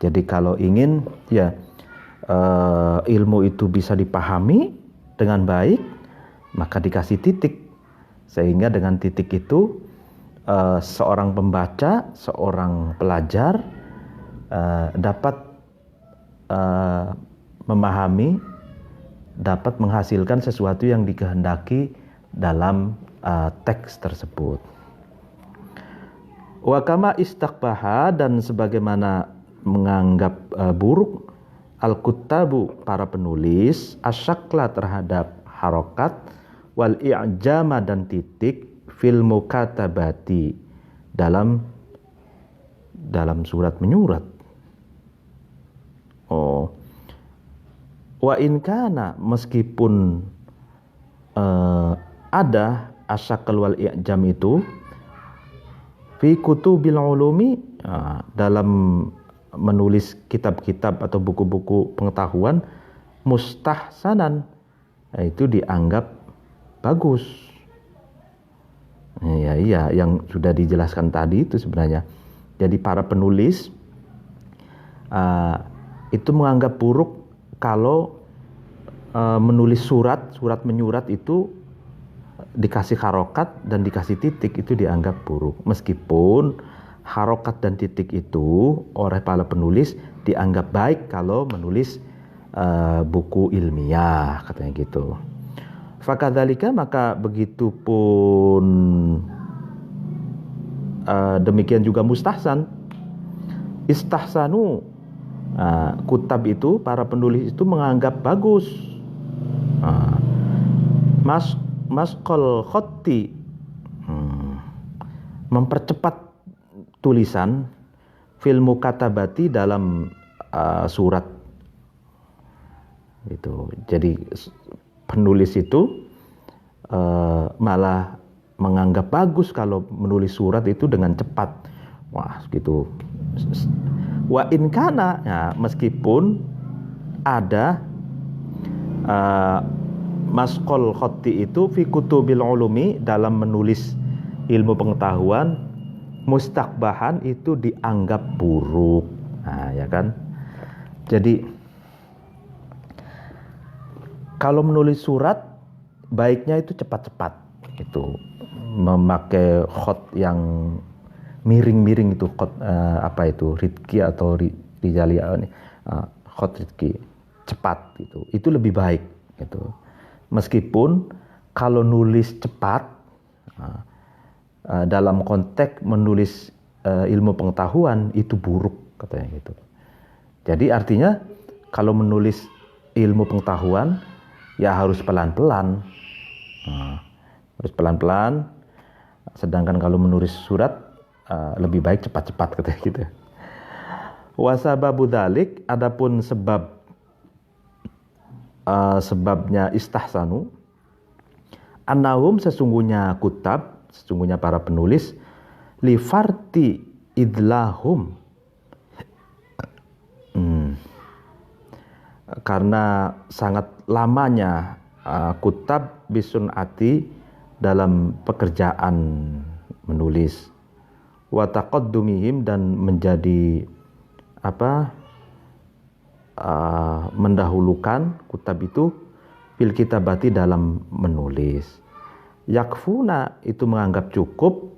Jadi kalau ingin ya ilmu itu bisa dipahami dengan baik, maka dikasih titik, sehingga dengan titik itu seorang pembaca, seorang pelajar dapat memahami, dapat menghasilkan sesuatu yang dikehendaki dalam teks tersebut. Wa kama istaqbaha, dan sebagaimana menganggap buruk al-kuttabu, para penulis, asyakla, terhadap harokat, wal i'jama, dan titik, fil mukatabati, dalam surat menyurat. Wa in kana, meskipun ada asyakal wal i'jam itu fi kutubil ulumi, dalam menulis kitab-kitab atau buku-buku pengetahuan, mustahsanan, itu dianggap bagus. Iya, yang sudah dijelaskan tadi itu sebenarnya. Jadi para penulis itu menganggap buruk kalau menulis surat menyurat itu dikasih harokat dan dikasih titik, itu dianggap buruk. Meskipun harokat dan titik itu oleh para penulis dianggap baik kalau menulis buku ilmiah, katanya gitu. Fakadzalika, maka begitu pun demikian juga mustahsan. Istahsanu, kutab itu, para penulis itu menganggap bagus masqal khotti, mempercepat tulisan, fil mukatabati, dalam surat itu. Jadi penulis itu malah menganggap bagus kalau menulis surat itu dengan cepat. Wah, gitu. Wa in kana, ya, meskipun ada masqal khotti itu fi kutubil ulumi, dalam menulis ilmu pengetahuan, mustaqbahan, itu dianggap buruk. Nah, ya kan? Jadi kalau menulis surat baiknya itu cepat-cepat, itu memakai khot yang miring-miring, itu khot apa itu, ridki atau rijali, khot ridki, cepat, itu lebih baik, gitu. Meskipun kalau nulis cepat dalam konteks menulis ilmu pengetahuan itu buruk, katanya gitu. Jadi artinya kalau menulis ilmu pengetahuan ya harus pelan-pelan, harus pelan-pelan. Sedangkan kalau menulis surat lebih baik cepat-cepat, katanya gitu. Wasababu dzalik, adapun sebabnya istahsanu, annahum, sesungguhnya kutab, sesungguhnya para penulis, li farti idlahum, karena sangat lamanya kutab bisunati, dalam pekerjaan menulis, wa taqaddumihim, dan menjadi mendahulukan kutab itu, fil kitabati, dalam menulis. Yakfuna, itu menganggap cukup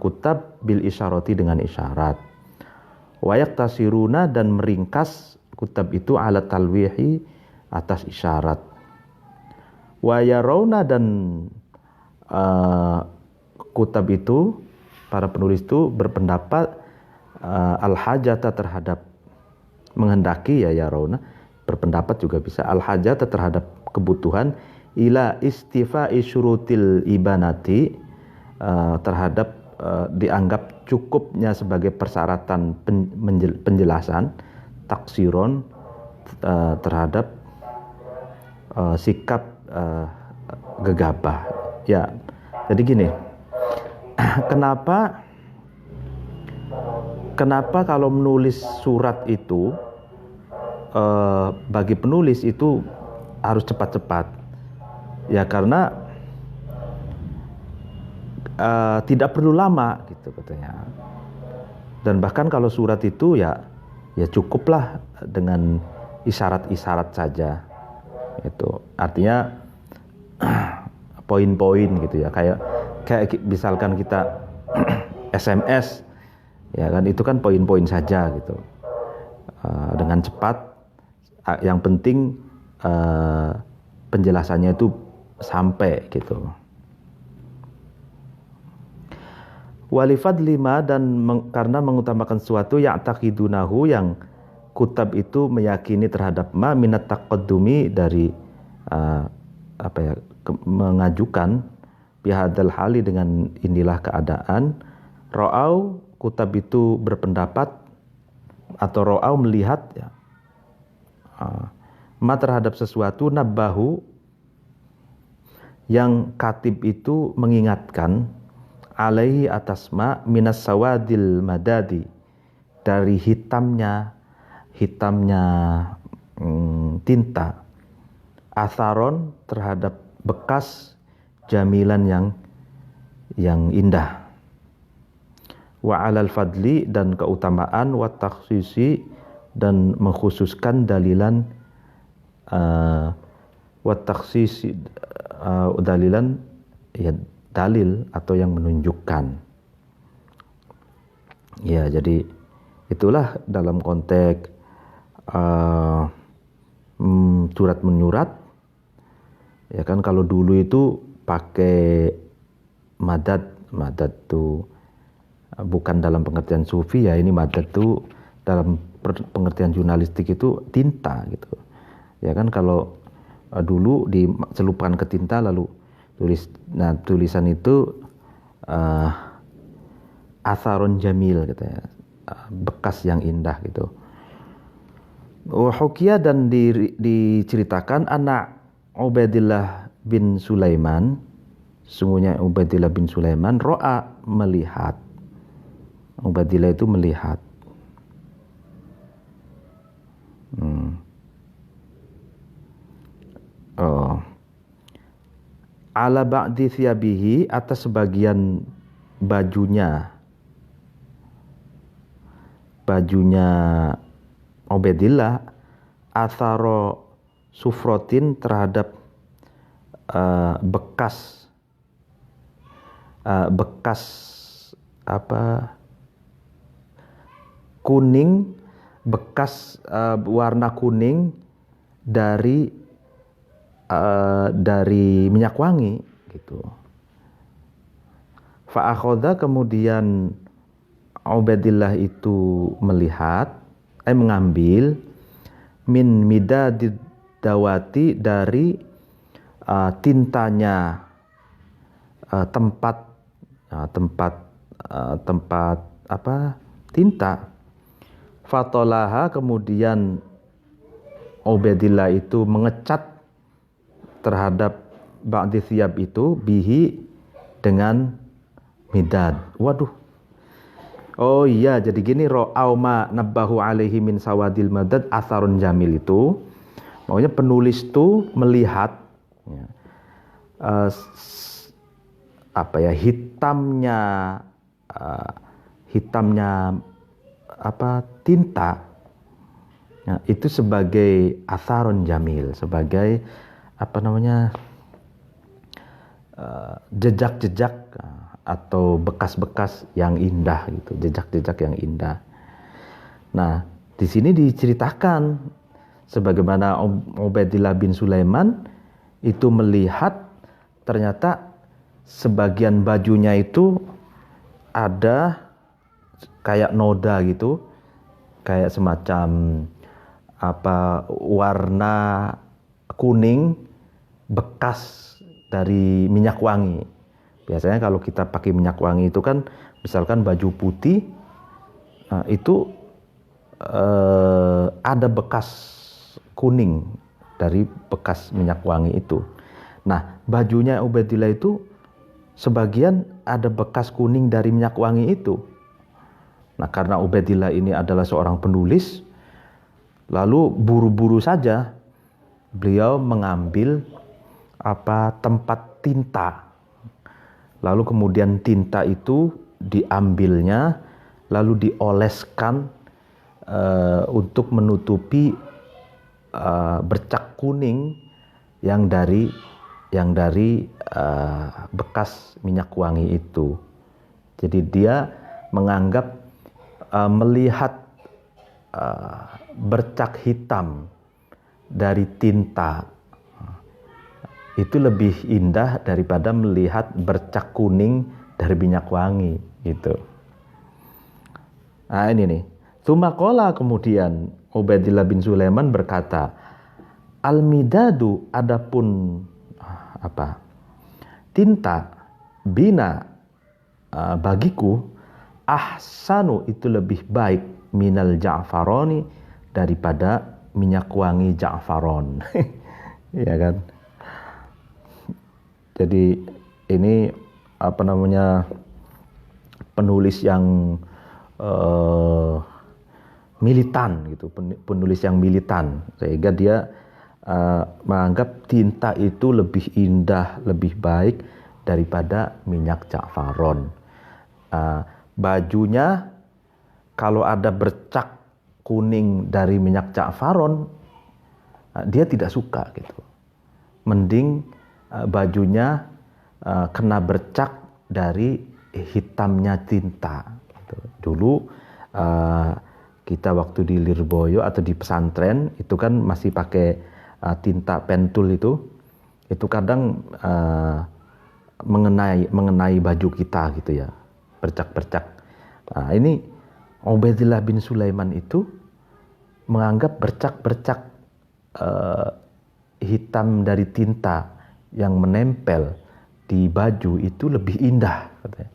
kutab bil isyarati dengan isyarat. Wa yaktasiruna dan meringkas kutab itu ala talwihi atas isyarat. Wa yarawna dan kutab itu, para penulis itu berpendapat al-hajata terhadap menghendaki, ya yarawna berpendapat juga bisa al-hajata terhadap kebutuhan ila istifa'i syurutil ibanati terhadap dianggap cukupnya sebagai persyaratan penjelasan taksiron terhadap sikap gegabah. Ya, jadi gini, kenapa kalau menulis surat itu bagi penulis itu harus cepat-cepat? Ya karena tidak perlu lama gitu katanya. Dan bahkan kalau surat itu ya cukuplah dengan isyarat-isyarat saja. Itu artinya poin-poin gitu ya, kayak misalkan kita SMS ya kan, itu kan poin-poin saja gitu, dengan cepat, yang penting penjelasannya itu sampai gitu. Walifad lima dan karena mengutamakan sesuatu yang taqidunahu yang kutab itu meyakini terhadap ma minat taqaddumi dari mengajukan bihadal hali dengan inilah keadaan. Ra'au kutab itu berpendapat atau ra'au melihat ya, ma terhadap sesuatu nabbahu yang katib itu mengingatkan alaihi atas ma minas sawadil madadi dari hitamnya tinta, atharon terhadap bekas jamilan yang indah, wa alal fadli dan keutamaan, wa takhsisi dan mengkhususkan dalilan, wa takhsisi dalilan ya dalil atau yang menunjukkan. Ya, jadi itulah dalam konteks surat menyurat. Ya kan, kalau dulu itu pakai madad tuh bukan dalam pengertian sufi ya, ini madad tuh dalam pengertian jurnalistik itu tinta gitu. Ya kan, kalau dulu dicelupkan ke tinta lalu tulisan itu atharun jamil gitu ya, bekas yang indah gitu. Hukia dan diceritakan anak Ubaidillah bin Sulaiman, sungguhnya Ubaidillah bin Sulaiman ro'a melihat. Ubaidillah itu melihat. Ala ba'di thiyabihi atas sebagian bajunya Ubaidillah, atharo sufrotin terhadap bekas kuning, bekas warna kuning dari minyak wangi gitu. Fa akhadha, kemudian Ubaidillah itu mengambil min midadid dawati dari tintanya tempat tinta. Fatolaha, kemudian Ubaidillah itu mengecat terhadap ba'di thiyab itu bihi dengan midad. Waduh. Oh iya, jadi gini, ro'au ma nabbahu alaihi min sawadil madad atharun jamil itu makanya penulis itu melihat ya, hitamnya tinta ya, itu sebagai atharun jamil, sebagai jejak-jejak atau bekas-bekas yang indah gitu, jejak-jejak yang indah. Nah, di sini diceritakan sebagaimana Ubaidillah bin Sulaiman itu melihat ternyata sebagian bajunya itu ada kayak noda gitu, kayak semacam warna kuning bekas dari minyak wangi. Biasanya kalau kita pakai minyak wangi itu kan, misalkan baju putih, itu ada bekas kuning dari bekas minyak wangi itu. Nah, bajunya Ubaidillah itu sebagian ada bekas kuning dari minyak wangi itu. Nah, karena Ubaidillah ini adalah seorang penulis, lalu buru-buru saja beliau mengambil tempat tinta. Lalu kemudian tinta itu diambilnya, lalu dioleskan untuk menutupi bercak kuning yang dari bekas minyak wangi itu. Jadi dia menganggap melihat bercak hitam dari tinta itu lebih indah daripada melihat bercak kuning dari minyak wangi gitu. Nah ini nih. Tsumaqala, kemudian Ubaidillah bin Sulaiman berkata, al-midadu, adapun tinta, bina, bagiku, ahsanu, itu lebih baik, minal ja'faroni, daripada minyak wangi ja'faron. Ya kan? Jadi ini penulis yang militan gitu, penulis yang militan, sehingga dia menganggap tinta itu lebih indah, lebih baik daripada minyak ja'faron. Bajunya kalau ada bercak kuning dari minyak ja'faron, dia tidak suka gitu. Mending bajunya kena bercak dari hitamnya tinta. Dulu kita waktu di Lirboyo atau di pesantren itu kan masih pakai tinta pentul itu kadang mengenai baju kita gitu ya, bercak-bercak. Nah, ini Ubaidillah bin Sulaiman itu menganggap bercak-bercak hitam dari tinta yang menempel di baju itu lebih indah katanya,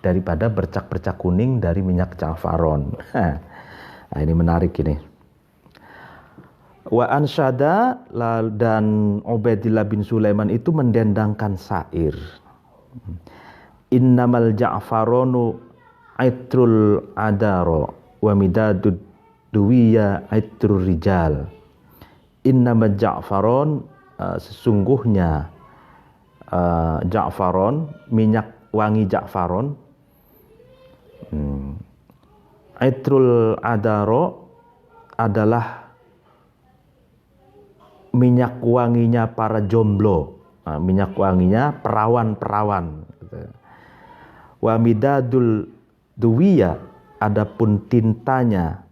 daripada bercak-bercak kuning dari minyak ja'faron. Nah, ini menarik ini. Wa ansyada, dan Ubaidillah bin Sulaiman itu mendendangkan syair. Innamal ja'faronu aitrul adaro wa midadud duwiya aitrul rijal. Innamal ja'faron, sesungguhnya ja'faron, minyak wangi ja'faron, aitrul adaro adalah minyak wanginya para jomblo, minyak wanginya perawan-perawan. Wa midadul duwiya, adapun tintanya,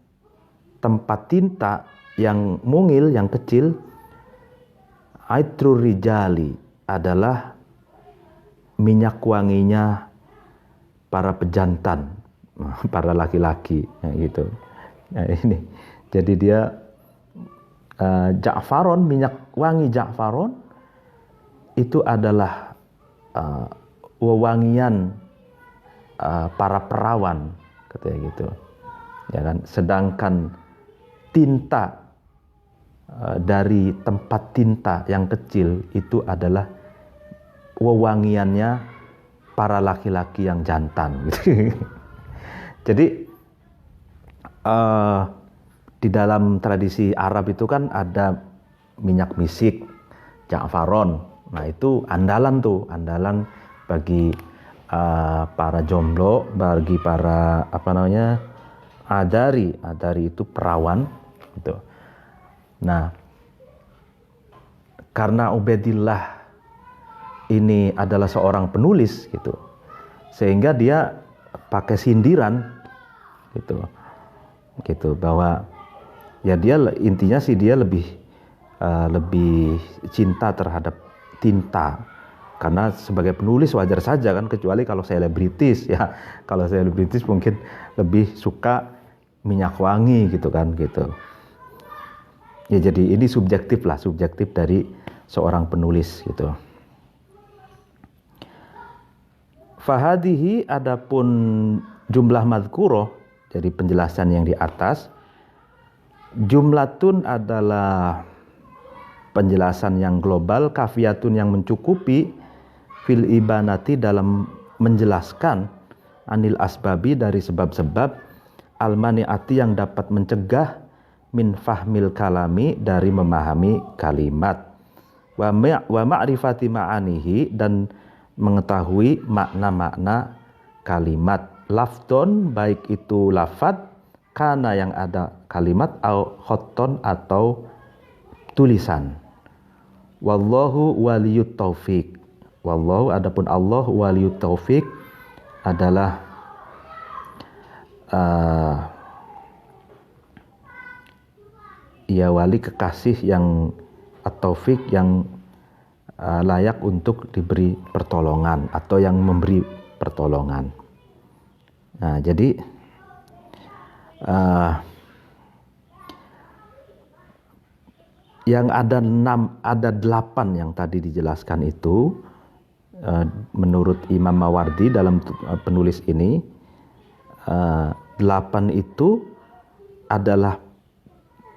tempat tinta yang mungil, yang kecil, aitrul rijali, adalah minyak wanginya para pejantan, para laki-laki, gitu. Nah, ini jadi dia ja'faron, minyak wangi ja'faron itu adalah wewangian para perawan, katanya gitu, ya kan. Sedangkan tinta dari tempat tinta yang kecil itu adalah wewangiannya para laki-laki yang jantan gitu. Jadi di dalam tradisi Arab itu kan ada minyak misik, ja'faron. Nah, itu andalan bagi para jomblo, bagi para adari itu perawan gitu. Nah, karena Ubaidillah ini adalah seorang penulis gitu, sehingga dia pakai sindiran gitu bahwa ya dia intinya sih dia lebih cinta terhadap tinta, karena sebagai penulis wajar saja kan, kecuali kalau selebritis ya. Kalau selebritis mungkin lebih suka minyak wangi gitu kan gitu ya. Jadi ini subjektif dari seorang penulis gitu. Fahadihi, adapun jumlah madhkuroh, jadi penjelasan yang di atas, jumlatun adalah penjelasan yang global, kafiyatun yang mencukupi, fil ibanati dalam menjelaskan, anil asbabi dari sebab-sebab, almaniati yang dapat mencegah, min fahmil kalami dari memahami kalimat, wa ma'rifati ma'anihi dan mengetahui makna-makna kalimat, lafdon baik itu lafad, kana yang ada kalimat, au khotton atau tulisan. Wallahu waliyut taufik. Wallahu, adapun Allah, waliyut taufik adalah ya wali kekasih yang at-taufik, yang layak untuk diberi pertolongan atau yang memberi pertolongan. Nah, jadi yang ada 8 yang tadi dijelaskan itu, menurut Imam Mawardi dalam penulis ini, 8 itu adalah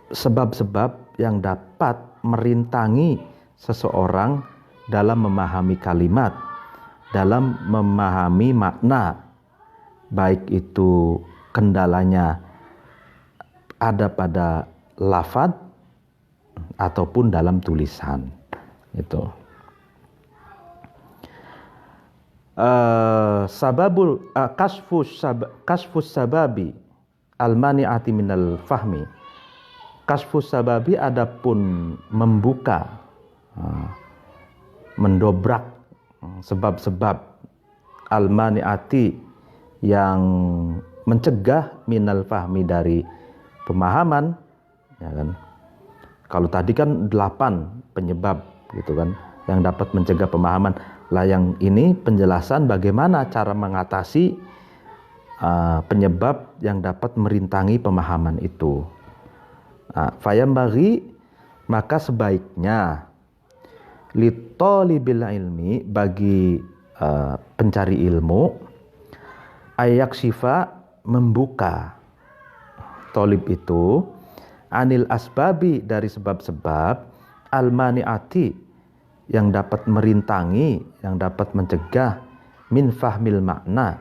sebab-sebab yang dapat merintangi seseorang dalam memahami kalimat, dalam memahami makna, baik itu kendalanya ada pada lafadz ataupun dalam tulisan. Itu sababul kasfus sababi almani'ati minal fahmi. Kasfus sababi adapun membuka, mendobrak sebab-sebab, almani'ati yang mencegah, minal fahmi dari pemahaman, ya kan. Kalau tadi kan 8 penyebab gitu kan yang dapat mencegah pemahaman. Lah yang ini penjelasan bagaimana cara mengatasi penyebab yang dapat merintangi pemahaman itu. Fayambaghi, maka sebaiknya, litolibil ilmi, bagi pencari ilmu, ayak sifa, membuka, tolib itu, anil asbabi, dari sebab-sebab, almaniati, yang dapat merintangi, yang dapat mencegah, min fahmil makna,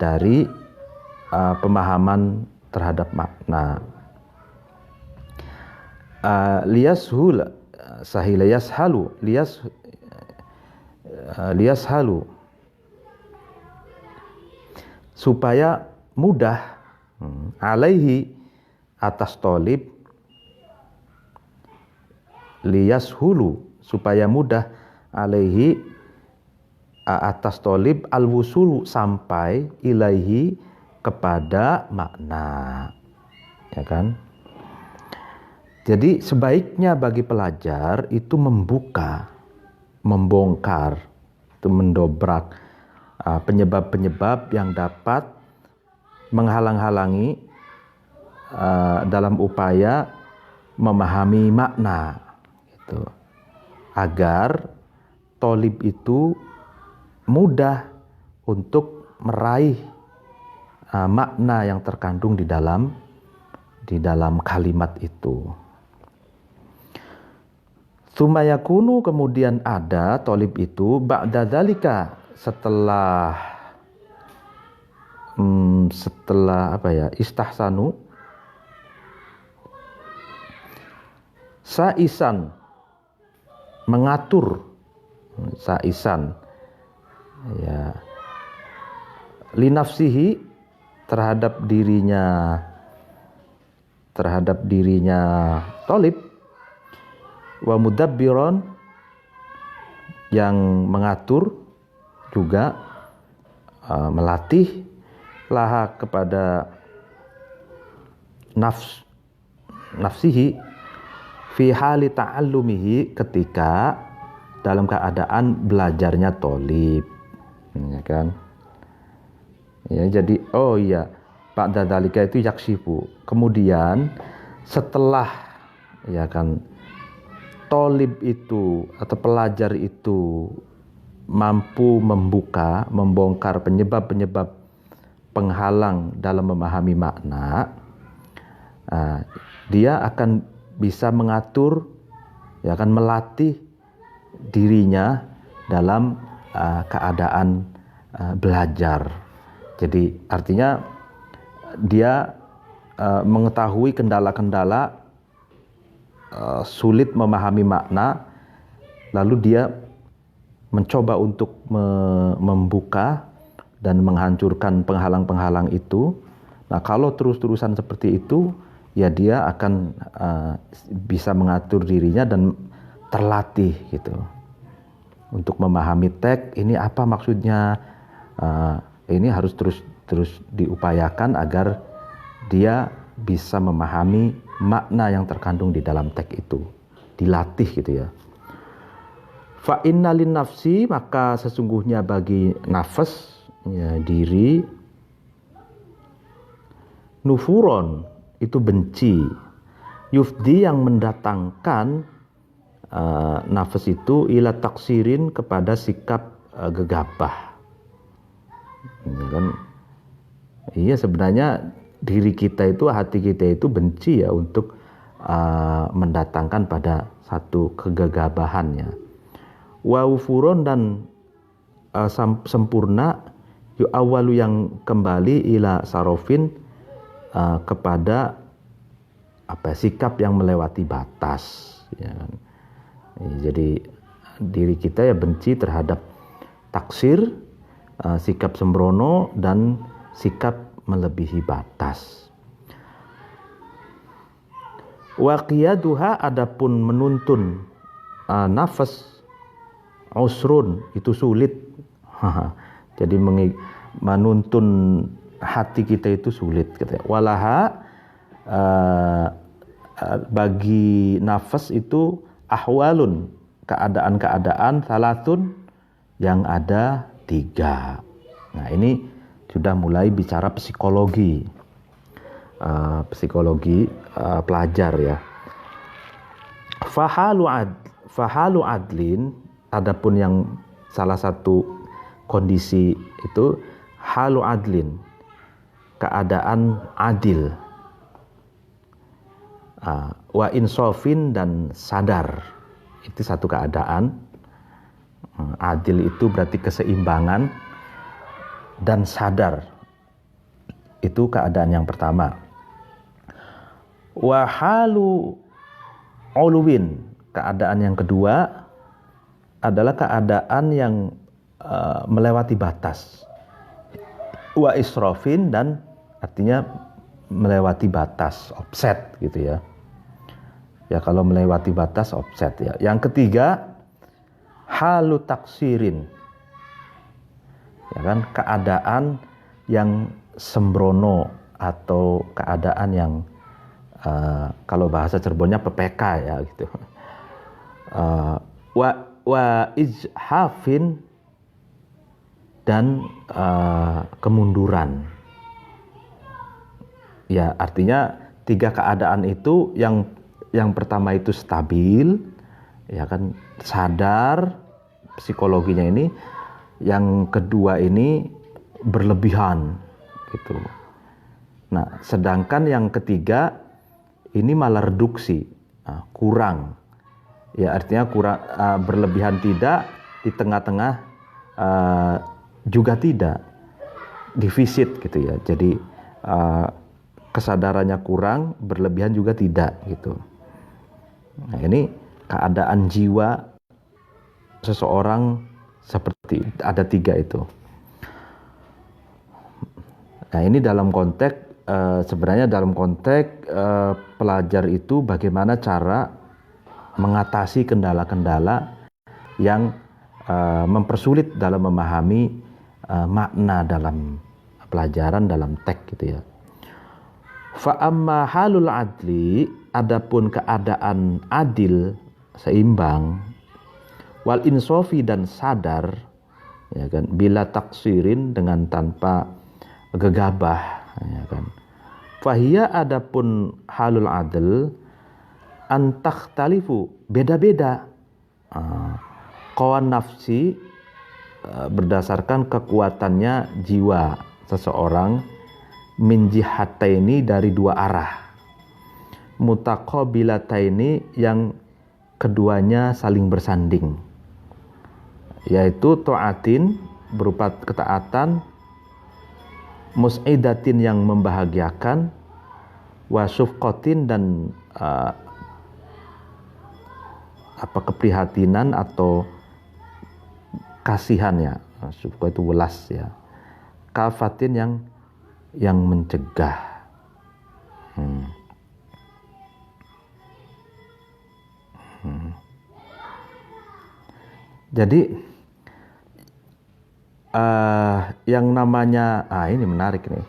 dari pemahaman terhadap makna. Liyashul sahila yashalu, liyashalu, supaya mudah, alaihi, atas tolib, liyashulu, supaya mudah, alaihi, atas tolib, al-wusulu, sampai, ilaihi, kepada makna, ya kan. Jadi sebaiknya bagi pelajar itu membuka, membongkar, itu mendobrak penyebab-penyebab yang dapat menghalang-halangi dalam upaya memahami makna, gitu, agar tolib itu mudah untuk meraih makna yang terkandung di dalam kalimat itu. Sumayakunu, kemudian ada tolib itu, ba'da dzalika, setelah istahsanu, saisan, mengatur, saisan, ya, linafsihi, terhadap dirinya tolib, wa mudabbiron, yang mengatur juga, melatih laha kepada nafsihi fi hali ta'allumihi, ketika dalam keadaan belajarnya tholib, ya kan. Ya, jadi ba'da dzalika itu yaksifu, kemudian setelah, ya kan, tholib itu atau pelajar itu mampu membongkar penyebab-penyebab penghalang dalam memahami makna, dia akan bisa mengatur, ya akan melatih dirinya dalam keadaan belajar. Jadi artinya dia mengetahui kendala-kendala sulit memahami makna, lalu dia mencoba untuk membuka dan menghancurkan penghalang-penghalang itu. Nah, kalau terus-terusan seperti itu, ya dia akan bisa mengatur dirinya dan terlatih gitu untuk memahami teks ini apa maksudnya. Ini harus terus diupayakan agar dia bisa memahami makna yang terkandung di dalam teks itu, dilatih gitu ya. Fa innalin nafsi, maka sesungguhnya bagi nafas, ya, diri, nufuron, itu benci, yufdi, yang mendatangkan nafas itu ila taksirin, kepada sikap gegabah. Ya kan? Iya, sebenarnya diri kita itu, hati kita itu benci ya untuk mendatangkan pada satu kegagabahannya. Wa ufuron, dan sempurna, yu awalu, yang kembali ila sarofin, kepada sikap yang melewati batas, ya. Jadi diri kita ya benci terhadap taksir, sikap sembrono, dan sikap melebihi batas. Wa qiyaduha, adapun menuntun nafas, usrun, itu sulit. Jadi menuntun hati kita itu sulit gitu ya. Walaha, bagi nafas itu ahwalun, keadaan-keadaan, salatun, yang ada 3. Nah, ini sudah mulai bicara psikologi, pelajar ya. Fahalu adlin, adapun yang salah satu kondisi itu halu adlin, keadaan adil, wa insofin, dan sadar, itu satu keadaan. Adil itu berarti keseimbangan, dan sadar itu keadaan yang pertama. Wa halu uluwin, keadaan yang kedua adalah keadaan yang melewati batas. Wa israfin, dan artinya melewati batas, offset gitu ya. Ya, kalau melewati batas offset ya. Yang ketiga halu taksirin, ya kan, keadaan yang sembrono, atau keadaan yang kalau bahasa Cirebonnya PPK ya gitu. Wa izhafin, dan kemunduran. Ya, artinya 3 keadaan itu, yang pertama itu stabil, ya kan, sadar psikologinya ini. Yang kedua ini berlebihan gitu. Nah, sedangkan yang ketiga ini malah reduksi, kurang. Ya, artinya kurang, berlebihan tidak, di tengah-tengah juga tidak, defisit gitu ya. Jadi kesadarannya kurang, berlebihan juga tidak gitu. Nah, ini keadaan jiwa seseorang seperti ada 3 itu. Nah, ini dalam konteks sebenarnya dalam konteks pelajar itu bagaimana cara mengatasi kendala-kendala yang mempersulit dalam memahami makna dalam pelajaran dalam teks gitu ya. Fa amma halul adli, adapun keadaan adil, seimbang, wal insofi dan sadar, ya kan, bila taksirin dengan tanpa gegabah, ya kan. Fahiyya, adapun halul adl, antakhtalifu, beda-beda, qawan nafsi, berdasarkan kekuatannya jiwa seseorang, min jihataini, dari dua arah, mutaqabilataini, yang keduanya saling bersanding, yaitu ta'atin, berupa ketaatan, mus'idatin, yang membahagiakan, wa syufqatin, dan keprihatinan atau kasihan ya, syufqah itu welas ya, kafatin, yang mencegah. Jadi yang namanya ini menarik nih.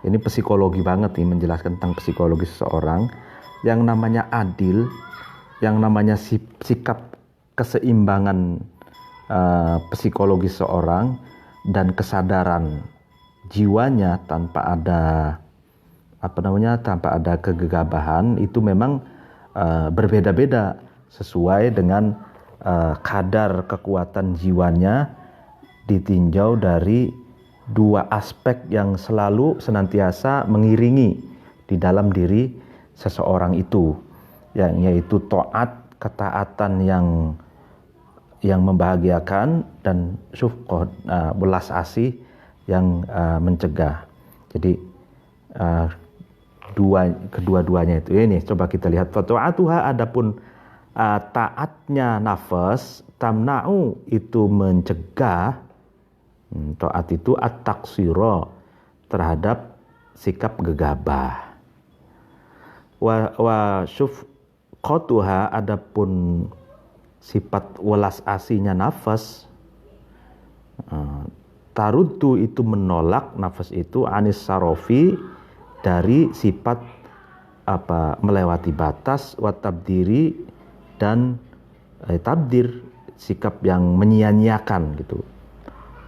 Ini psikologi banget nih, menjelaskan tentang psikologi seseorang. Yang namanya adil, yang namanya sikap keseimbangan psikologi seseorang dan kesadaran jiwanya tanpa ada tanpa ada kegegabahan, itu memang berbeda-beda sesuai dengan kadar kekuatan jiwanya, ditinjau dari dua aspek yang selalu senantiasa mengiringi di dalam diri seseorang itu, yaitu taat, ketaatan yang membahagiakan, dan syufqah, belas asih yang mencegah. Jadi kedua-duanya itu ini coba kita lihat. Fatu'atuha, adapun taatnya nafas, tamna'u, itu mencegah, taat itu at-taksira, terhadap sikap gegabah. Wa syufqatuha, adapun sifat welas asihnya nafas, taruddu, itu menolak nafas itu, anis sarofi, dari sifat melewati batas, wa tabdiri, dan tabdir, sikap yang menyia-nyiakan gitu,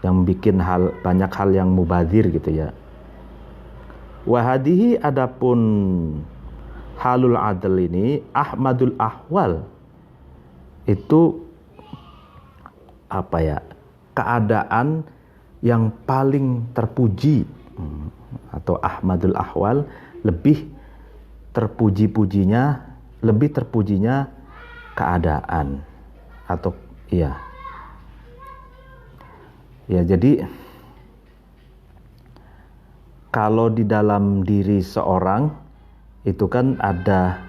yang bikin banyak hal yang mubadir gitu ya. Wahadihi, adapun halul adl ini, ahmadul ahwal, itu keadaan yang paling terpuji, atau ahmadul ahwal, lebih terpujinya keadaan, atau ya, jadi kalau di dalam diri seorang itu kan ada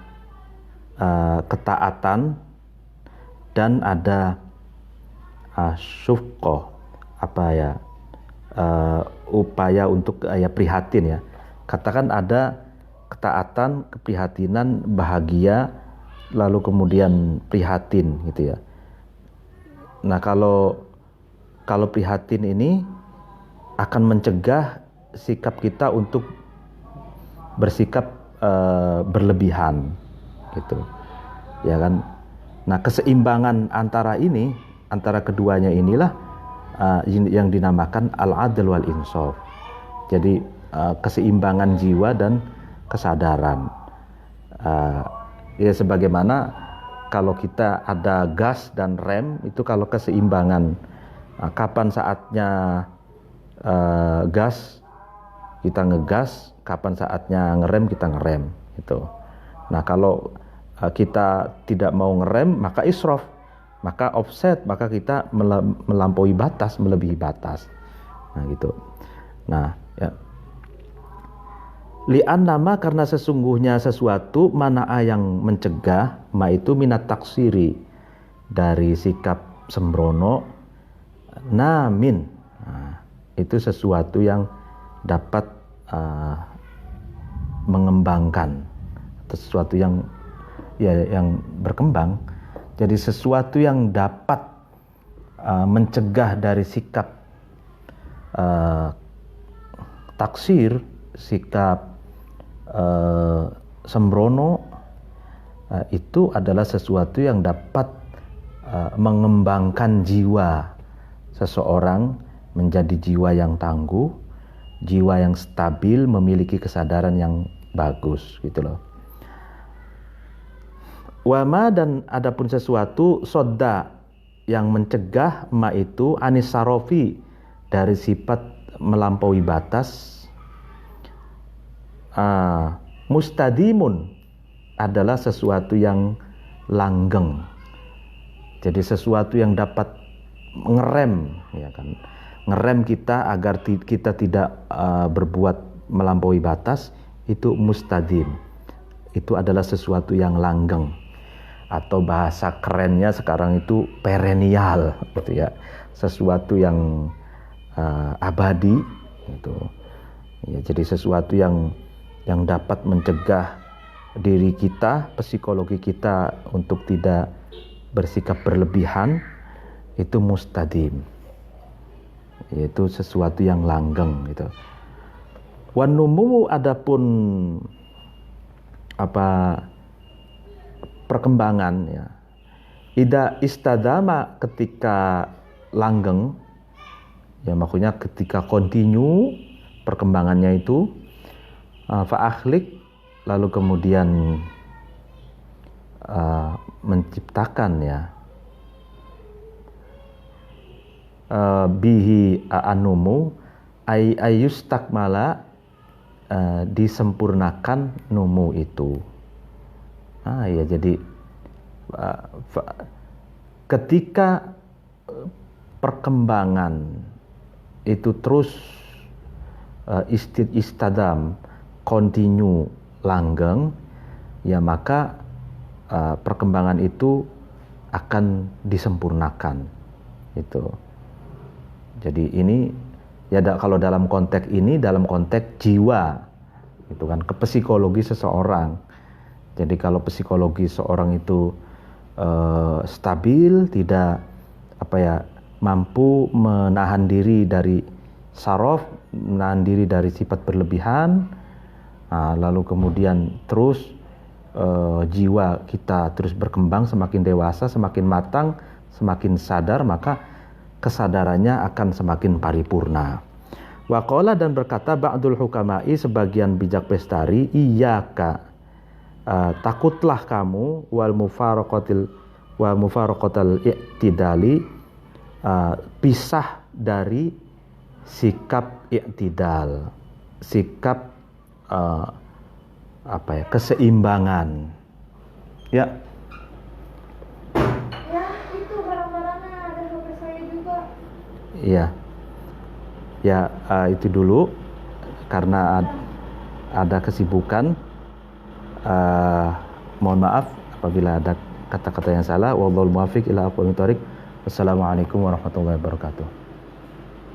ketaatan dan ada syufqah, upaya untuk prihatin ya. Katakan ada ketaatan, keprihatinan, bahagia, lalu kemudian prihatin gitu ya. Nah, kalau prihatin ini akan mencegah sikap kita untuk bersikap berlebihan gitu, ya kan. Nah, keseimbangan antara keduanya inilah yang dinamakan al-adl wal insaf. Jadi keseimbangan jiwa dan kesadaran. Ya, sebagaimana kalau kita ada gas dan rem, itu kalau keseimbangan, kapan saatnya gas kita ngegas, kapan saatnya ngerem kita ngerem gitu. Nah, kalau kita tidak mau ngerem, maka israf, maka offset, maka kita melampaui batas, melebihi batas. Nah, gitu. Nah, ya. Li'an nama, karena sesungguhnya sesuatu mana yang mencegah, ma itu minat taksiri, dari sikap sembrono, namin, itu sesuatu yang dapat mengembangkan, atau sesuatu yang berkembang. Jadi sesuatu yang dapat mencegah dari sikap taksir, sikap sembrono, itu adalah sesuatu yang dapat mengembangkan jiwa seseorang menjadi jiwa yang tangguh, jiwa yang stabil, memiliki kesadaran yang bagus gitu loh. Wama, dan adapun sesuatu sodda yang mencegah ma itu anis sarofi dari sifat melampaui batas. Mustadimun adalah sesuatu yang langgeng. Jadi sesuatu yang dapat ngerem, ya kan, ngerem kita agar kita tidak berbuat melampaui batas, itu mustadim. Itu adalah sesuatu yang langgeng, atau bahasa kerennya sekarang itu perennial, gitu ya, sesuatu yang abadi, gitu. Ya, jadi sesuatu yang dapat mencegah diri kita, psikologi kita untuk tidak bersikap berlebihan, itu mustadim, yaitu sesuatu yang langgeng gitu. Wanumu, adapun perkembangan, ya, ida istadama, ketika langgeng, ya maksudnya ketika kontinu perkembangannya itu, fa'akhlik, lalu kemudian menciptakan, ya, bihi anumu ayustakmala, disempurnakan numu itu. Ya, jadi ketika perkembangan itu terus istadam, kontinu, langgeng, ya maka perkembangan itu akan disempurnakan itu. Jadi ini ya, kalau dalam konteks ini, dalam konteks jiwa itu kan, ke psikologi seseorang. Jadi kalau psikologi seorang itu stabil, tidak mampu menahan diri dari sarof, menahan diri dari sifat berlebihan, lalu kemudian terus jiwa kita terus berkembang, semakin dewasa, semakin matang, semakin sadar, maka kesadarannya akan semakin paripurna. Waqala, dan berkata ba'dul hukama'i, sebagian bijak bestari, iyyaka, takutlah kamu, wal mufaraqatal i'tidali, pisah dari sikap i'tidal, sikap keseimbangan. Ya. Ya, itu barang-barangnya ada HP saya juga. Iya. Ya, itu dulu karena ada kesibukan. Mohon maaf apabila ada kata-kata yang salah. Wallahul muwaffiq ila aqwamit thoriq. Wassalamualaikum warahmatullahi wabarakatuh.